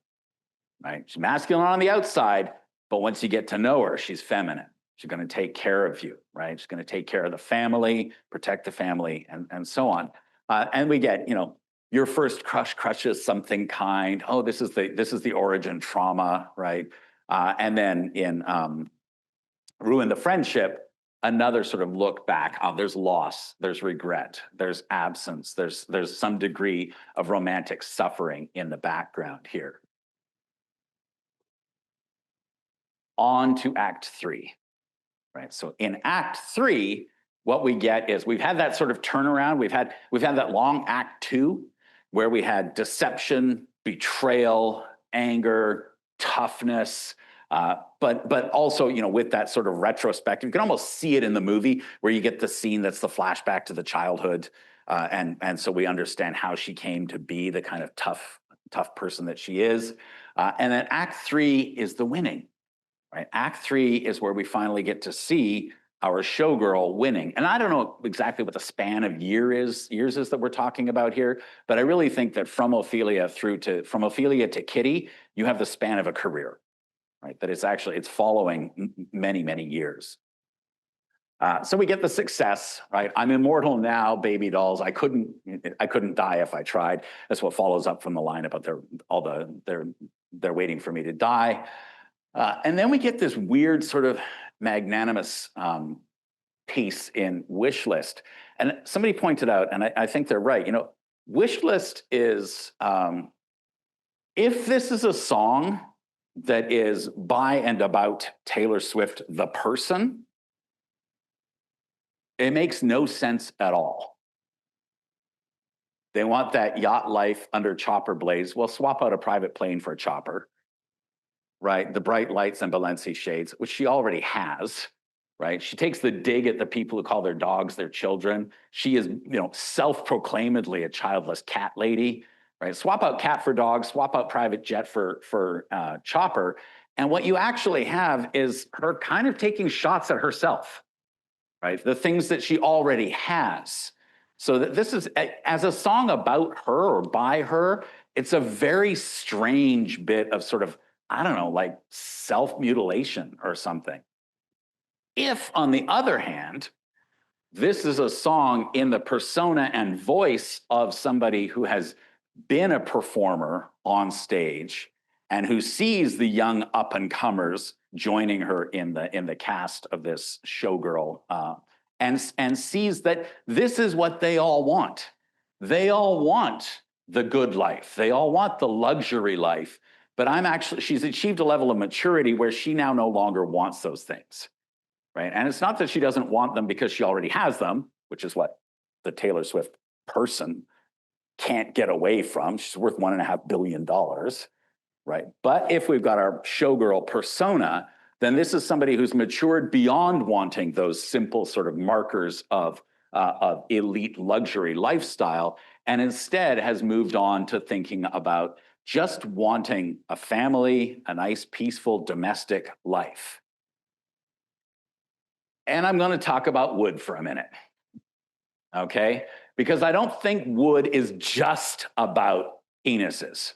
Speaker 1: right? She's masculine on the outside, but once you get to know her, she's feminine. She's going to take care of you, right? She's going to take care of the family, protect the family, and so on. And we get, you know, your first crush crushes something kind. Oh, this is the origin trauma, right? And then in Ruin the Friendship, another sort of look back. There's loss, there's regret, there's absence, there's some degree of romantic suffering in the background here. On to Act 3. Right. So in Act 3, what we get is we've had that sort of turnaround. We've had that long Act 2 where we had deception, betrayal, anger, toughness, but also, you know, with that sort of retrospective, you can almost see it in the movie where you get the scene that's the flashback to the childhood, and so we understand how she came to be the kind of tough person that she is. And then Act 3 is the winning. Right? Act 3 is where we finally get to see our showgirl winning. And I don't know exactly what the span of years is that we're talking about here, but I really think that from Ophelia to Kitty, you have the span of a career, right? That it's following many, many years. So we get the success, right? I'm immortal now, baby dolls. I couldn't die if I tried. That's what follows up from the line about they're waiting for me to die. And then we get this weird sort of magnanimous piece in Wish List. And somebody pointed out, and I think they're right, you know, Wish List is, if this is a song that is by and about Taylor Swift, the person, it makes no sense at all. They want that yacht life under chopper blades. Well, swap out a private plane for a chopper. Right, the bright lights and Balenci shades, which she already has, right? She takes the dig at the people who call their dogs their children. She is, you know, self-proclaimedly a childless cat lady, right? Swap out cat for dog, swap out private jet for chopper, and what you actually have is her kind of taking shots at herself, right? The things that she already has. So that this is, as a song about her or by her, it's a very strange bit of sort of, I don't know, like self-mutilation or something. If, on the other hand, this is a song in the persona and voice of somebody who has been a performer on stage and who sees the young up-and-comers joining her in the cast of this Showgirl, and sees that this is what they all want. They all want the good life. They all want the luxury life. But she's achieved a level of maturity where she now no longer wants those things, right? And it's not that she doesn't want them because she already has them, which is what the Taylor Swift person can't get away from. She's worth $1.5 billion, right? But if we've got our showgirl persona, then this is somebody who's matured beyond wanting those simple sort of markers of elite luxury lifestyle, and instead has moved on to thinking about just wanting a family, a nice, peaceful, domestic life. And I'm going to talk about Wood for a minute, okay? Because I don't think Wood is just about penises.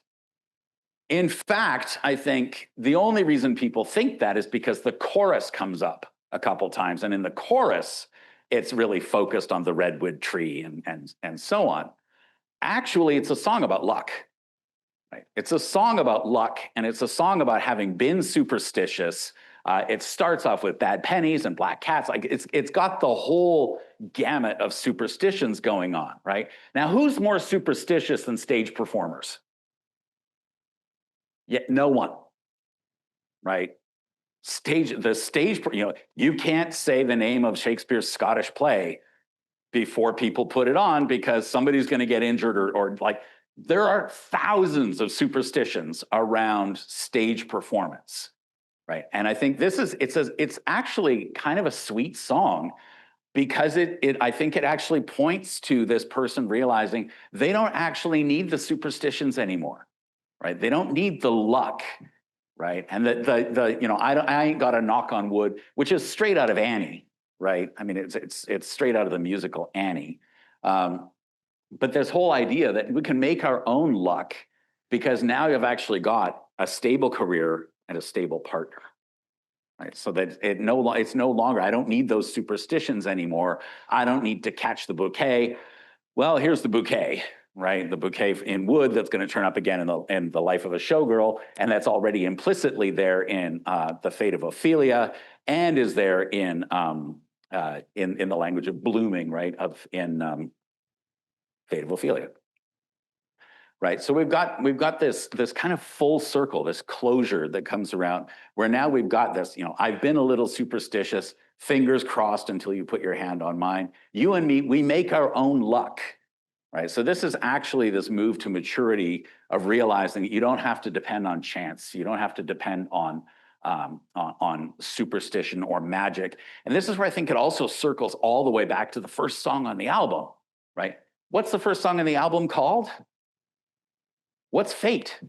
Speaker 1: In fact, I think the only reason people think that is because the chorus comes up a couple times. And in the chorus, it's really focused on the redwood tree and so on. Actually, it's a song about luck. Right? It's a song about luck, and it's a song about having been superstitious. It starts off with bad pennies and black cats. Like it's got the whole gamut of superstitions going on, right? Now, who's more superstitious than stage performers? Yet no one, right? the stage, you can't say the name of Shakespeare's Scottish play before people put it on because somebody's going to get injured or like there are thousands of superstitions around stage performance, right? And I think it's actually kind of a sweet song because I think it actually points to this person realizing they don't actually need the superstitions anymore, right? They don't need the luck. Right, and I ain't got a knock on wood, which is straight out of Annie, right? I mean, it's straight out of the musical Annie. But this whole idea that we can make our own luck because now you've actually got a stable career and a stable partner, right? So that it's no longer, I don't need those superstitions anymore. I don't need to catch the bouquet. Well, here's the bouquet, right? The bouquet in wood that's going to turn up again in the life of a showgirl, and that's already implicitly there in the fate of Ophelia, and is there in the language of blooming, right? In fate of Ophelia, right? So we've got this kind of full circle, this closure that comes around where now we've got this. I've been a little superstitious. Fingers crossed until you put your hand on mine. You and me, we make our own luck. Right. So this is actually this move to maturity of realizing that you don't have to depend on chance. You don't have to depend on superstition or magic. And this is where I think it also circles all the way back to the first song on the album. Right. What's the first song on the album called? What's fate?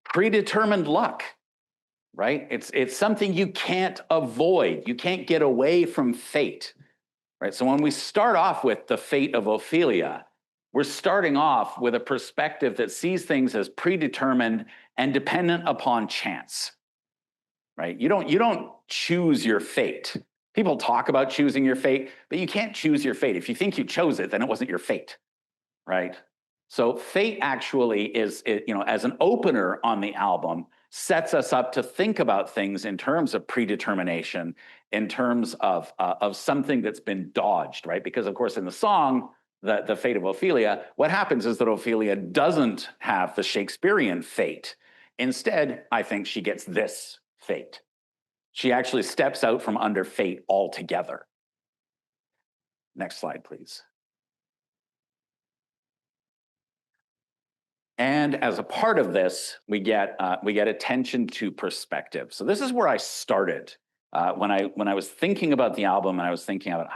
Speaker 1: Predetermined luck. Right. It's something you can't avoid. You can't get away from fate. Right? So when we start off with the fate of Ophelia, we're starting off with a perspective that sees things as predetermined and dependent upon chance. Right? You don't choose your fate. People talk about choosing your fate, but you can't choose your fate. If you think you chose it, then it wasn't your fate. Right? So fate actually is, as an opener on the album, sets us up to think about things in terms of predetermination, in terms of something that's been dodged, right? Because of course in the song, the fate of Ophelia, what happens is that Ophelia doesn't have the Shakespearean fate. Instead, I think she gets this fate. She actually steps out from under fate altogether. Next slide, please. And as a part of this, we get attention to perspective. So this is where I started when I was thinking about the album, and I was thinking about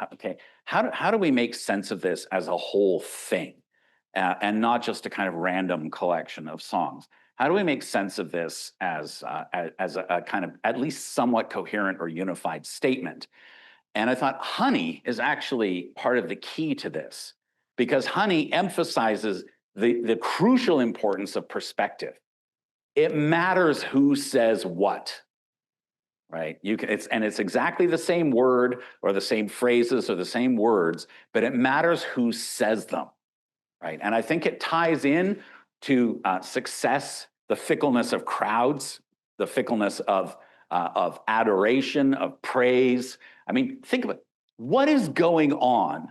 Speaker 1: how do we make sense of this as a whole thing, and not just a kind of random collection of songs. How do we make sense of this as a kind of at least somewhat coherent or unified statement? And I thought Honey is actually part of the key to this, because Honey emphasizes the crucial importance of perspective. It matters who says what, right? It's exactly the same word or the same phrases or the same words, but it matters who says them, right? And I think it ties in to success, the fickleness of crowds, the fickleness of adoration, of praise. I mean, think of it. What is going on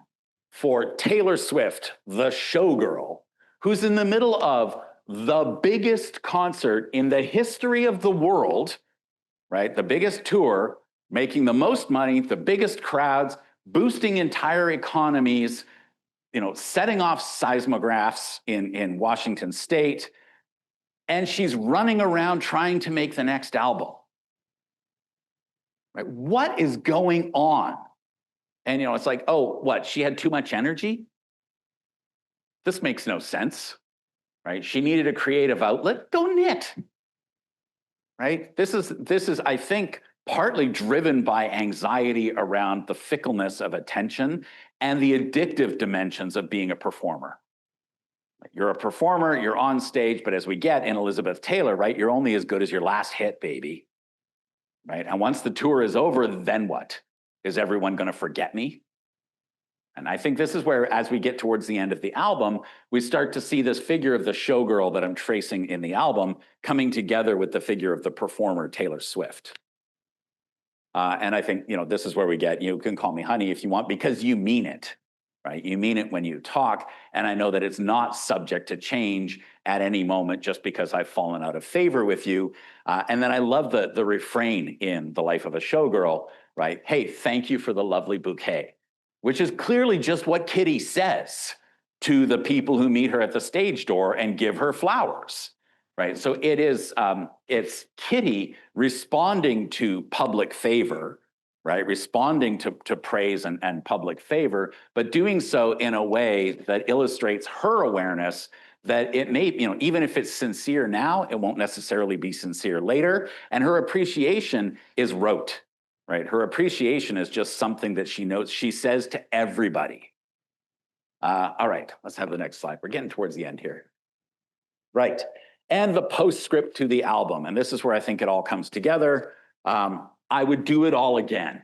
Speaker 1: for Taylor Swift, the showgirl, who's in the middle of the biggest concert in the history of the world, right? The biggest tour, making the most money, the biggest crowds, boosting entire economies, setting off seismographs in Washington State, and she's running around trying to make the next album. Right? What is going on? And it's like, oh, what? She had too much energy? This makes no sense, right? She needed a creative outlet. Go knit, right? This is, I think, partly driven by anxiety around the fickleness of attention and the addictive dimensions of being a performer. You're a performer, you're on stage, but as we get in Elizabeth Taylor, right, you're only as good as your last hit, baby, right? And once the tour is over, then what? Is everyone going to forget me? And I think this is where, as we get towards the end of the album, we start to see this figure of the showgirl that I'm tracing in the album coming together with the figure of the performer, Taylor Swift. And I think, this is where we get, you can call me honey if you want, because you mean it, right? You mean it when you talk, and I know that it's not subject to change at any moment just because I've fallen out of favor with you. And then I love the refrain in The Life of a Showgirl, right? Hey, thank you for the lovely bouquet, which is clearly just what Kitty says to the people who meet her at the stage door and give her flowers, right? So it is, it's Kitty responding to public favor, right? Responding to praise and public favor, but doing so in a way that illustrates her awareness that it may, even if it's sincere now, it won't necessarily be sincere later. And her appreciation is rote, right? Her appreciation is just something that she knows she says to everybody. All right, let's have the next slide. We're getting towards the end here. Right, and the postscript to the album. And this is where I think it all comes together. I would do it all again,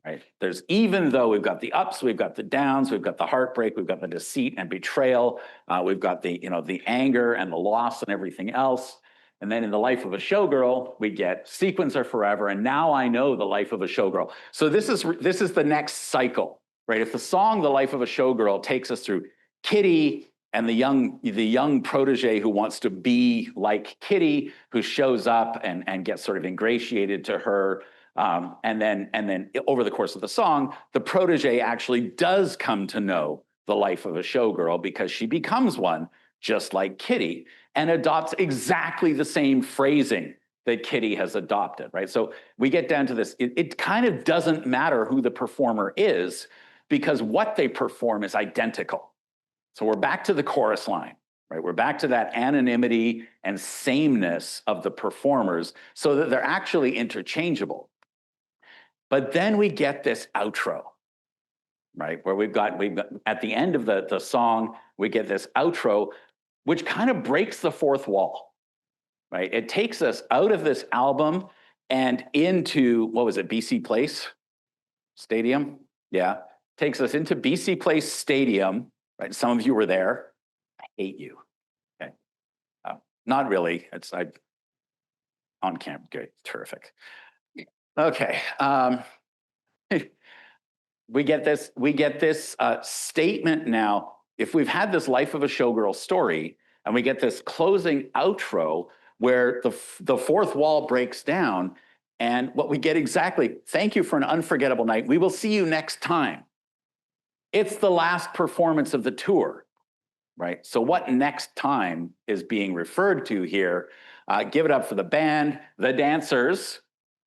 Speaker 1: right? There's, even though we've got the ups, we've got the downs, we've got the heartbreak, we've got the deceit and betrayal, we've got the, the anger and the loss and everything else. And then in The Life of a Showgirl, we get sequins are forever, and now I know the life of a showgirl. So this is the next cycle, right? If the song The Life of a Showgirl takes us through Kitty and the young protege who wants to be like Kitty, who shows up and gets sort of ingratiated to her. And then over the course of the song, the protege actually does come to know the life of a showgirl because she becomes one just like Kitty and adopts exactly the same phrasing that Kitty has adopted, right? So we get down to this. It kind of doesn't matter who the performer is because what they perform is identical. So we're back to the chorus line, right? We're back to that anonymity and sameness of the performers so that they're actually interchangeable. But then we get this outro, right? Where we've got at the end of the song, we get this outro, which kind of breaks the fourth wall, right? It takes us out of this album and into, what was it, BC Place Stadium? Yeah, takes us into BC Place Stadium, right? Some of you were there. I hate you. Okay, not really. It's on camera. Good, terrific. Okay, we get this statement now. If we've had this Life of a Showgirl story, and we get this closing outro where the fourth wall breaks down, and what we get exactly, thank you for an unforgettable night. We will see you next time. It's the last performance of the tour, right? So what next time is being referred to here? Give it up for the band, the dancers,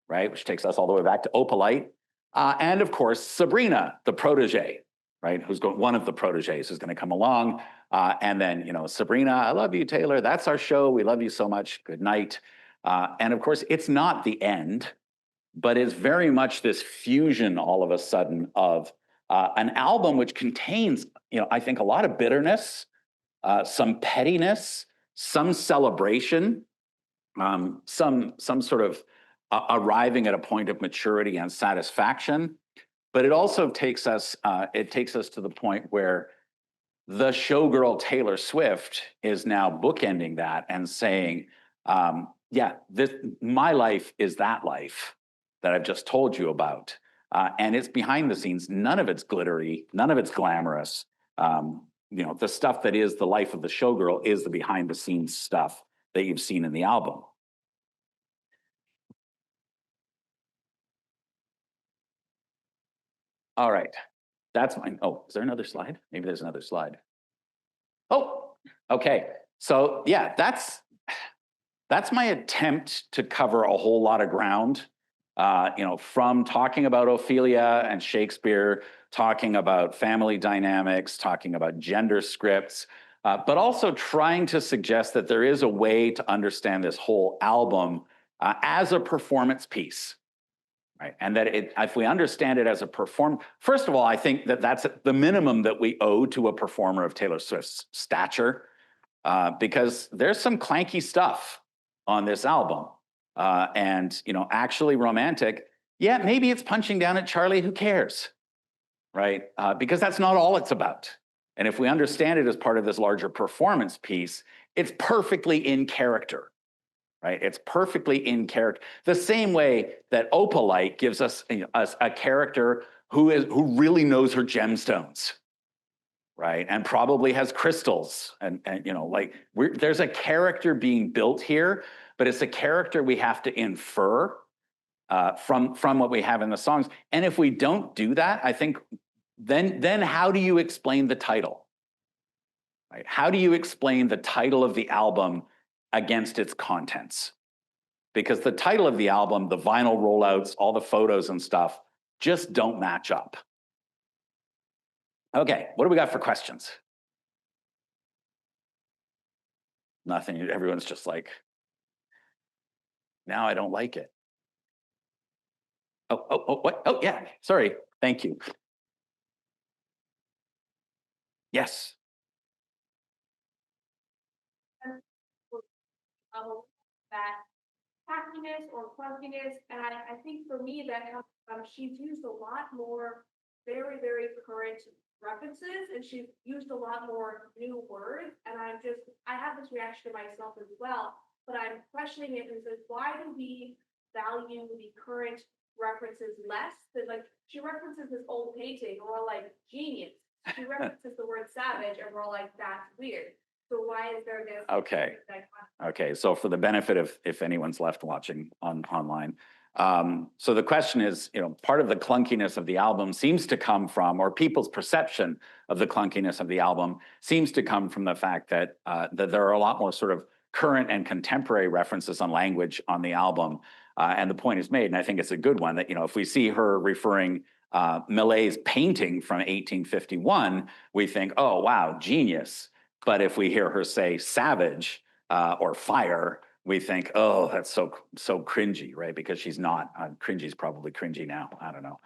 Speaker 1: right? Which takes us all the way back to Opalite. And of course, Sabrina, the protege, right? One of the proteges who's gonna come along. And then, Sabrina, I love you, Taylor. That's our show. We love you so much. Good night. And of course, it's not the end, but it's very much this fusion all of a sudden of an album which contains, I think a lot of bitterness, some pettiness, some celebration, some sort of arriving at a point of maturity and satisfaction. But it also takes us to the point where the showgirl Taylor Swift is now bookending that and saying, yeah, my life is that life that I've just told you about. And it's behind the scenes. None of it's glittery. None of it's glamorous. The stuff that is the life of the showgirl is the behind the scenes stuff that you've seen in the album. All right, that's mine. Oh, is there another slide? Maybe there's another slide. Oh, okay. So yeah, that's my attempt to cover a whole lot of ground. From talking about Ophelia and Shakespeare, talking about family dynamics, talking about gender scripts, but also trying to suggest that there is a way to understand this whole album as a performance piece. Right. And that if we understand it as a first of all, I think that that's the minimum that we owe to a performer of Taylor Swift's stature, because there's some clanky stuff on this album. And actually romantic, yeah, maybe it's punching down at Charlie, who cares, right? Because that's not all it's about. And if we understand it as part of this larger performance piece, it's perfectly in character. Right? It's perfectly in character. The same way that Opalite gives us a character who really knows her gemstones, right? And probably has crystals, and you know, like there's a character being built here, but it's a character we have to infer from what we have in the songs. And if we don't do that, I think then how do you explain the title? Right? How do you explain the title of the album against its contents? Because the title of the album, the vinyl rollouts, all the photos and stuff just don't match up. Okay, what do we got for questions? Nothing. Everyone's just like, now I don't like it. Oh, what? Oh, yeah. Sorry. Thank you. Yes.
Speaker 2: That tackiness or clunkiness, and I think for me that she's used a lot more very, very current references, and she's used a lot more new words, and I have this reaction to myself as well, but I'm questioning it and says, why do we value the current references less than, like, she references this old painting, and we're all like, genius. She references the word savage, and we're all like, that's weird. So why is there this?
Speaker 1: Okay. Okay. So for the benefit of if anyone's left watching online, so the question is, you know, part of the clunkiness of the album seems to come from, or people's perception of the clunkiness of the album seems to come from the fact that that there are a lot more sort of current and contemporary references on language on the album, and the point is made, and I think it's a good one, that, you know, if we see her referring Millet's painting from 1851, we think, oh wow, genius. But if we hear her say savage or fire, we think, oh, that's so cringy, right? Because she's not. Cringy is probably cringy now. I don't know,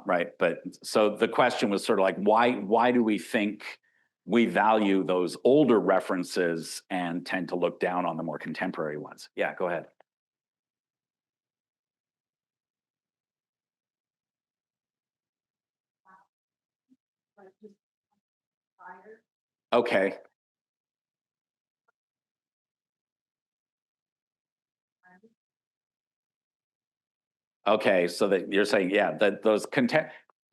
Speaker 1: right? But so the question was sort of like, why do we think we value those older references and tend to look down on the more contemporary ones? Yeah, go ahead. Okay. Okay, so that you're saying, yeah, that those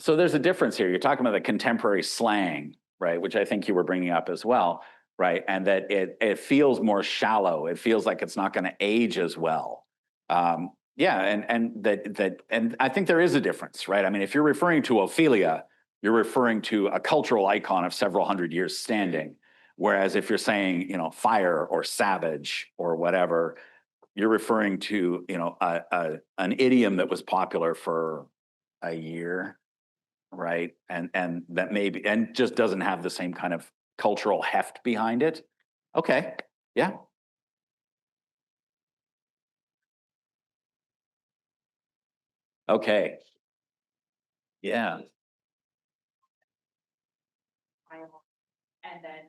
Speaker 1: so there's a difference here. You're talking about the contemporary slang, right? Which I think you were bringing up as well, right? And that it feels more shallow. It feels like it's not going to age as well. Yeah, and I think there is a difference, right? I mean, if you're referring to Ophelia, you're referring to a cultural icon of several hundred years standing. Whereas if you're saying, you know, fire or savage or whatever, you're referring to, you know, an idiom that was popular for a year, right? And that maybe and just doesn't have the same kind of cultural heft behind it. Okay, yeah, okay, yeah,
Speaker 2: And then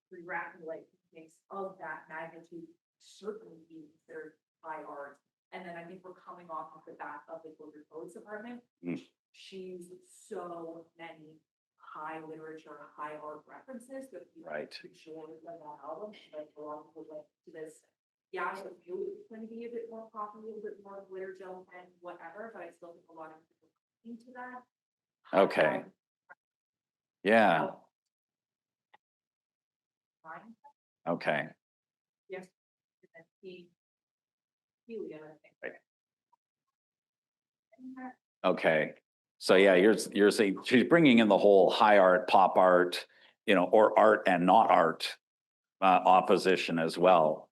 Speaker 2: re-rappulate things of that magnitude certainly be considered high art. And then I think we're coming off of the back of the Global Codes Department.
Speaker 1: Mm.
Speaker 2: She's so many high literature, high art references that we
Speaker 1: right.
Speaker 2: enjoy on that album. Like a lot of people went to this. Yeah, I feel it's going to be a bit more poppy, a little bit more literature and whatever, but I still think a lot of people into that.
Speaker 1: Okay, yeah, okay,
Speaker 2: Yes. And he, Helium, I think.
Speaker 1: right. Okay. So yeah, you're saying she's bringing in the whole high art, pop art, you know, or art and not art opposition as well.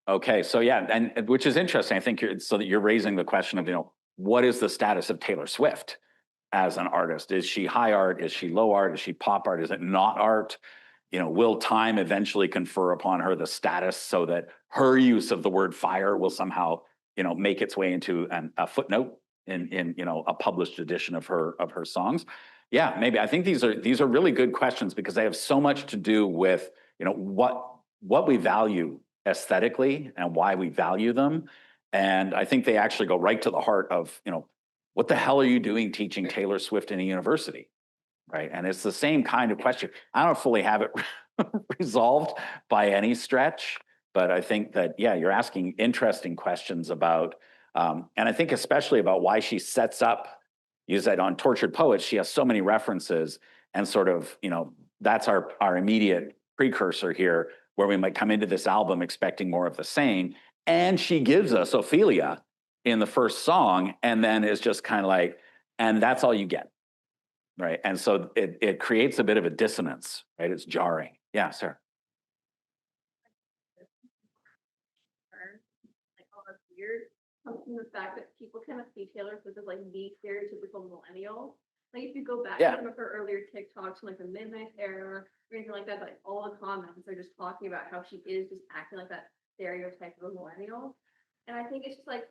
Speaker 1: Okay, so yeah, and which is interesting. I think so that you're raising the question of, you know, what is the status of Taylor Swift as an artist? Is she high art? Is she low art? Is she pop art? Is it not art? You know, will time eventually confer upon her the status so that her use of the word fire will somehow, you know, make its way into a footnote in you know, a published edition of her songs? Yeah, maybe. I think these are really good questions because they have so much to do with, you know, what we value aesthetically and why we value them. And I think they actually go right to the heart of, you know, what the hell are you doing teaching Taylor Swift in a university? right? And it's the same kind of question. I don't fully have it resolved by any stretch, but I think that, yeah, you're asking interesting questions about, and I think especially about why she sets up, you said on Tortured Poets, she has so many references and sort of, that's our immediate precursor here, where we might come into this album expecting more of the same. And she gives us Ophelia in the first song, and then is just kind of like, and that's all you get. Right. And so it creates a bit of a dissonance, right? It's jarring. Yeah, sir.
Speaker 2: Like all that's weird comes from the fact that people kind of see Taylor Swift as like the stereotypical millennial. Like if you go back to some of her earlier TikToks from like the Midnight Era or anything like that, like all the comments are just talking about how she is just acting like that stereotype of a millennial. And I think it's just like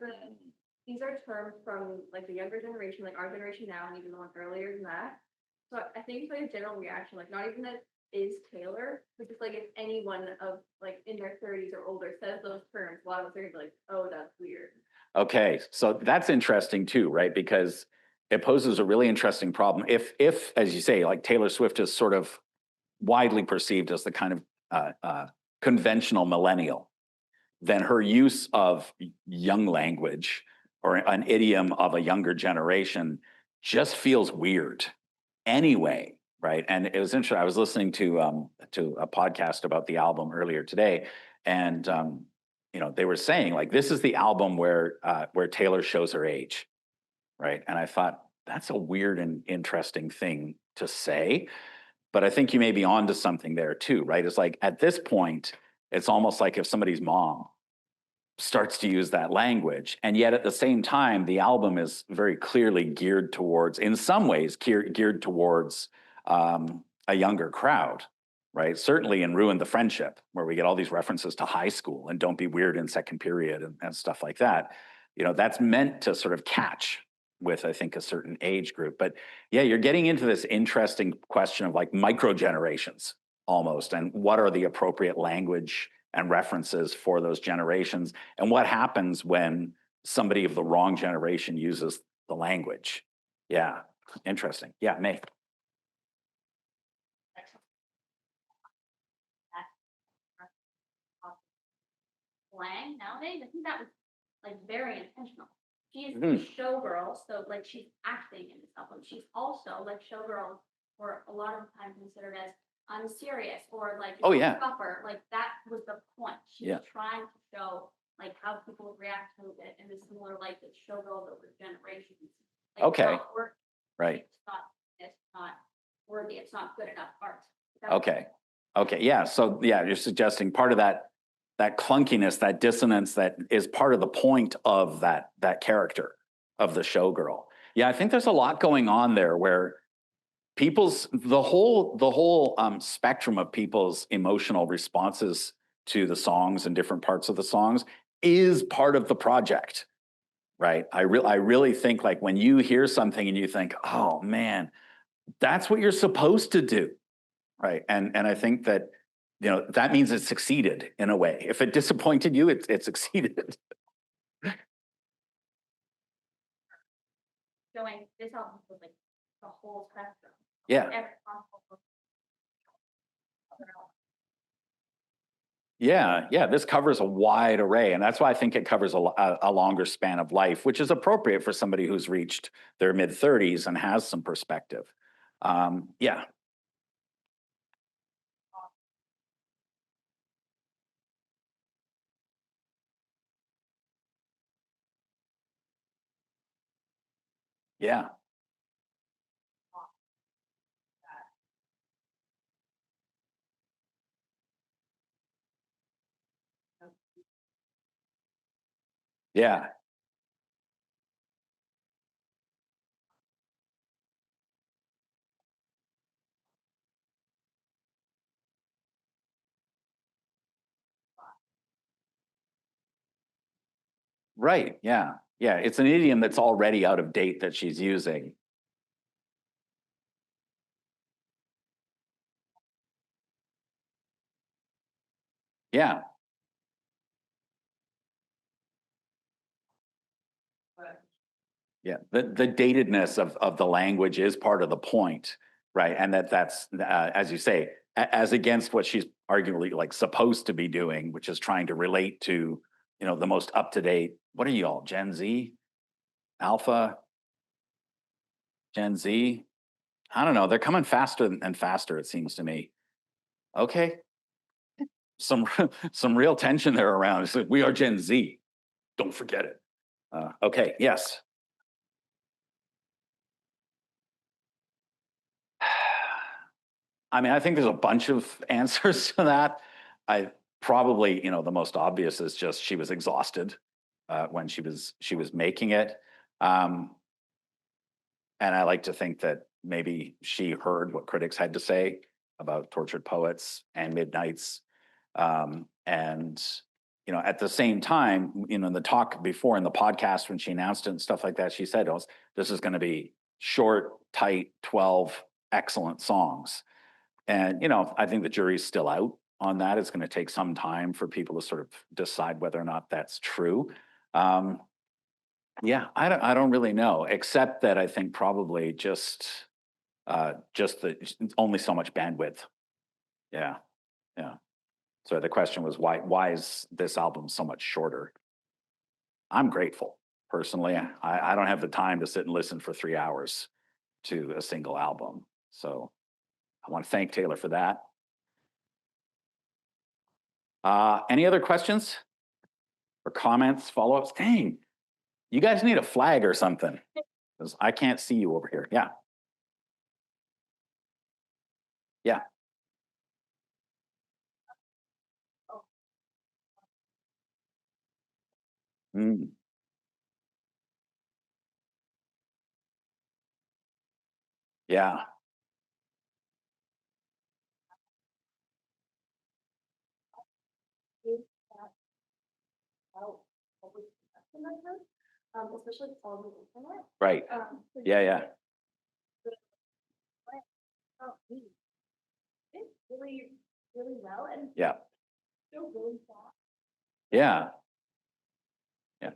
Speaker 2: these are terms from like the younger generation, like our generation now, and even the one earlier than that. So I think it's like a general reaction, like not even that is Taylor, but just like if anyone of like in their 30s or older says those terms, a lot of us are gonna be like, oh, that's weird.
Speaker 1: Okay, so that's interesting too, right? Because it poses a really interesting problem. If, as you say, like Taylor Swift is sort of widely perceived as the kind of conventional millennial, then her use of young language or an idiom of a younger generation just feels weird anyway, right? And it was interesting. I was listening to a podcast about the album earlier today, and they were saying like this is the album where Taylor shows her age, right? And I thought that's a weird and interesting thing to say, but I think you may be onto something there too, right? It's like at this point, it's almost like if somebody's mom starts to use that language. And yet at the same time, the album is very clearly geared towards, in some ways, geared towards a younger crowd, right? Certainly in Ruin the Friendship, where we get all these references to high school and Don't Be Weird in Second Period and stuff like that. That's meant to sort of catch with, I think, a certain age group. But yeah, you're getting into this interesting question of like micro generations almost, and what are the appropriate language and references for those generations, and what happens when somebody of the wrong generation uses the language. Yeah, interesting. Yeah, May.
Speaker 2: Slang nowadays, I think that was like very intentional. She's a showgirl, so like she's acting in this album. She's also like showgirls were a lot of the time considered as unserious or like tougher. Like that was the point. She's trying to show like how people react to it in a similar light that showgirls over generations. Like,
Speaker 1: okay.
Speaker 2: Right. It's not worthy. It's not good enough art.
Speaker 1: Okay. Okay. Yeah. So yeah, you're suggesting part of that clunkiness, that dissonance, that is part of the point of that character of the showgirl. Yeah, I think there's a lot going on there where the whole spectrum of people's emotional responses to the songs and different parts of the songs is part of the project, right? I really think like when you hear something and you think, oh man, that's what you're supposed to do, right? And I think that that means it succeeded in a way. If it disappointed you, it succeeded.
Speaker 2: Showing this album was like the whole spectrum.
Speaker 1: Yeah. Yeah, this covers a wide array, and that's why I think it covers a longer span of life, which is appropriate for somebody who's reached their mid-30s and has some perspective. Yeah. Yeah. Yeah. Right. Yeah. Yeah. It's an idiom that's already out of date that she's using. Yeah. Yeah. The datedness of the language is part of the point. right? And that's as you say, as against what she's arguably like supposed to be doing, which is trying to relate to, you know, the most up to date. What are you all, Gen Z, Alpha, Gen Z? I don't know. They're coming faster and faster, it seems to me. Okay, some some real tension there around. It's like, we are Gen Z. Don't forget it. Okay, yes. I mean, I think there's a bunch of answers to that. I probably, you know, the most obvious is just she was exhausted when she was making it, um, and I like to think that maybe she heard what critics had to say about Tortured Poets and Midnights, and you know, at the same time, you know, in the talk before in the podcast when she announced it and stuff like that, she said, "Oh, this is going to be short, tight, 12 excellent songs." And, you know, I think the jury's still out on that. It's going to take some time for people to sort of decide whether or not that's true. Um, yeah, I don't really know, except that I think probably just the only so much bandwidth. Yeah, yeah. So the question was why is this album so much shorter? I'm grateful personally. I don't have the time to sit and listen for 3 hours to a single album. So I want to thank Taylor for that. Any other questions or comments, follow-ups? Dang, you guys need a flag or something because I can't see you over here. Yeah, yeah. Mm, yeah,
Speaker 2: Is that how public perception of her, especially on the internet.
Speaker 1: right.
Speaker 2: So
Speaker 1: Yeah,
Speaker 2: you
Speaker 1: yeah,
Speaker 2: get the like, oh, we did really, really well and
Speaker 1: yeah,
Speaker 2: still really fast.
Speaker 1: yeah, yeah.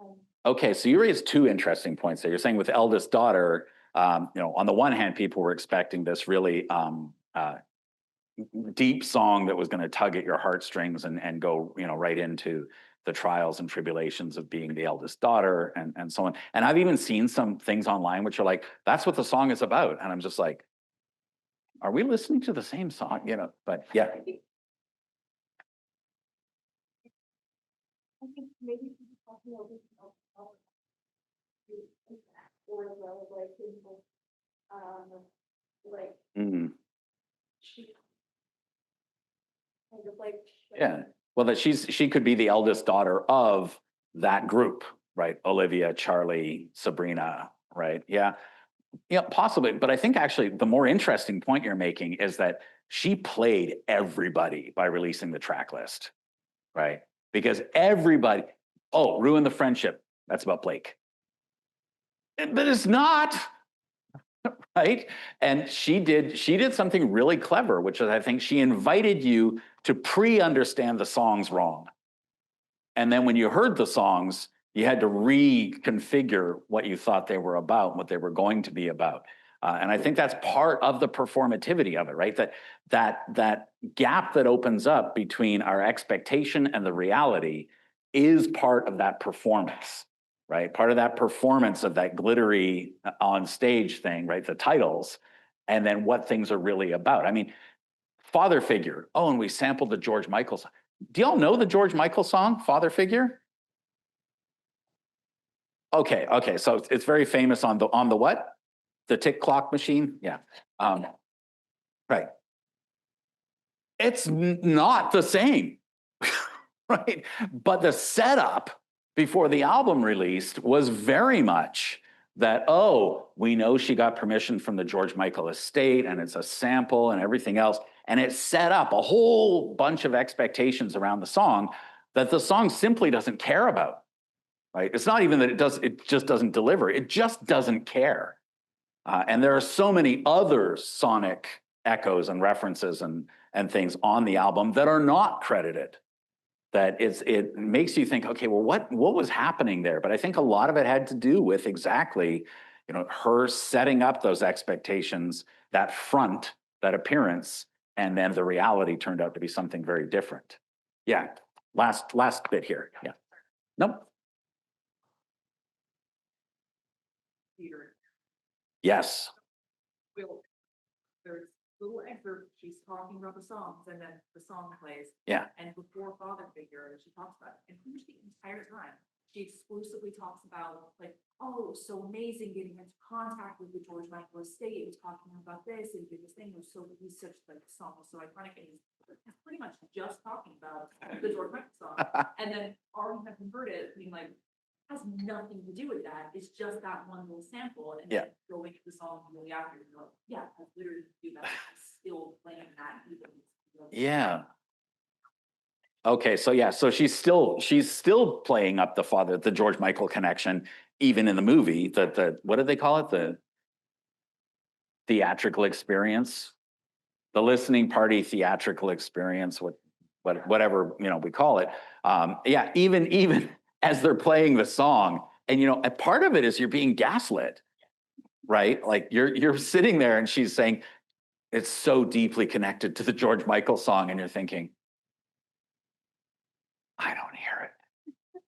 Speaker 2: Um,
Speaker 1: Okay, so you raised two interesting points there. You're saying with eldest daughter, you know, on the one hand, people were expecting this really deep song that was going to tug at your heartstrings and go, you know, right into the trials and tribulations of being the eldest daughter and so on. And I've even seen some things online which are like, that's what the song is about. And I'm just like, are we listening to the same song? You know, but yeah.
Speaker 2: I think maybe people talking about this or as well as like people, like
Speaker 1: Mhm.
Speaker 2: she kind of like
Speaker 1: Yeah. Well, that she could be the eldest daughter of that group, right? Olivia, Charlie, Sabrina, right? Yeah. Yeah, possibly. But I think actually the more interesting point you're making is that she played everybody by releasing the track list, right? Because everybody, oh, ruin the friendship. That's about Blake. But it's not, right? And she did something really clever, which is I think she invited you to pre-understand the songs wrong. And then when you heard the songs, you had to reconfigure what you thought they were about, what they were going to be about. And I think that's part of the performativity of it, right? That gap that opens up between our expectation and the reality is part of that performance, right? Part of that performance of that glittery on stage thing, right? The titles, and then what things are really about. I mean, Father Figure. Oh, and we sampled the George Michael song. Do y'all know the George Michael song, Father Figure? Okay, okay. So it's very famous on the what? The tick clock machine? Yeah. Um, right. It's not the same, right? But the setup before the album released was very much that, oh, we know she got permission from the George Michael estate and it's a sample and everything else. And it set up a whole bunch of expectations around the song that the song simply doesn't care about, right? It's not even that it just doesn't deliver. It just doesn't care. And there are so many other sonic echoes and references and things on the album that are not credited that it makes you think, okay, well, what was happening there? But I think a lot of it had to do with exactly, her setting up those expectations, that front, that appearance, and then the reality turned out to be something very different. Yeah, last bit here. Yeah. Nope.
Speaker 3: Theater.
Speaker 1: Yes.
Speaker 3: Will, there's little excerpt, she's talking about the songs, and then the song plays.
Speaker 1: Yeah.
Speaker 3: And before father figure, she talks about it, and pretty much the entire time, she exclusively talks about, like, oh, it was so amazing getting into contact with the George Michael estate, it was talking about this, and did this thing, it was so, he's such, like, the song was so iconic, and he's pretty much just talking about the George Michael song. And then already having heard it, being like, has nothing to do with that. It's just that one little sample, and then going to the song really after, you're like, yeah, I literally do that. I'm still playing that.
Speaker 1: Yeah. Okay, so yeah, so she's still playing up the George Michael connection, even in the movie. The what did they call it? The theatrical experience, the listening party theatrical experience, whatever we call it. Yeah, even as they're playing the song, and a part of it is you're being gaslit, right? Like you're sitting there and she's saying it's so deeply connected to the George Michael song, and you're thinking, I don't hear it.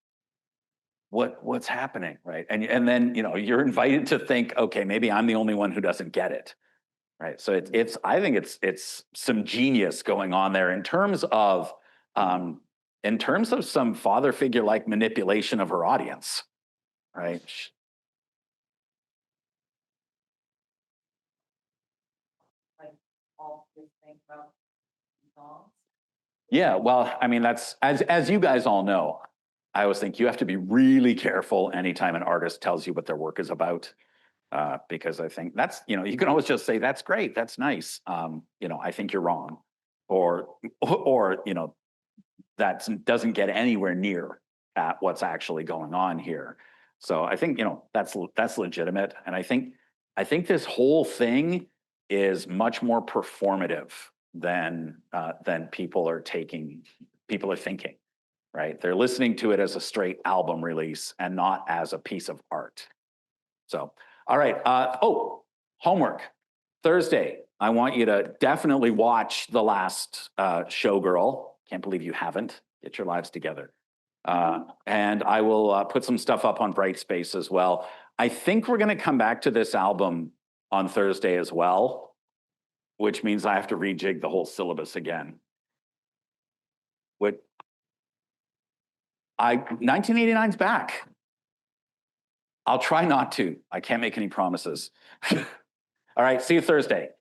Speaker 1: What's happening, right? And then you're invited to think, okay, maybe I'm the only one who doesn't get it, right? So it's I think it's some genius going on there in terms of some father figure like manipulation of her audience, right?
Speaker 3: Like all this thing about songs.
Speaker 1: Yeah, well, I mean, that's as you guys all know, I always think you have to be really careful anytime an artist tells you what their work is about, because I think that's, you can always just say, that's great, that's nice. I think you're wrong, or that doesn't get anywhere near at what's actually going on here. So I think, that's legitimate. And I think this whole thing is much more performative than people are thinking, right? They're listening to it as a straight album release and not as a piece of art. So, all right. Homework. Thursday, I want you to definitely watch the last Showgirl. Can't believe you haven't. Get your lives together. And I will put some stuff up on Brightspace as well. I think we're going to come back to this album on Thursday as well, which means I have to rejig the whole syllabus again. 1989's back. I'll try not to. I can't make any promises. All right, see you Thursday.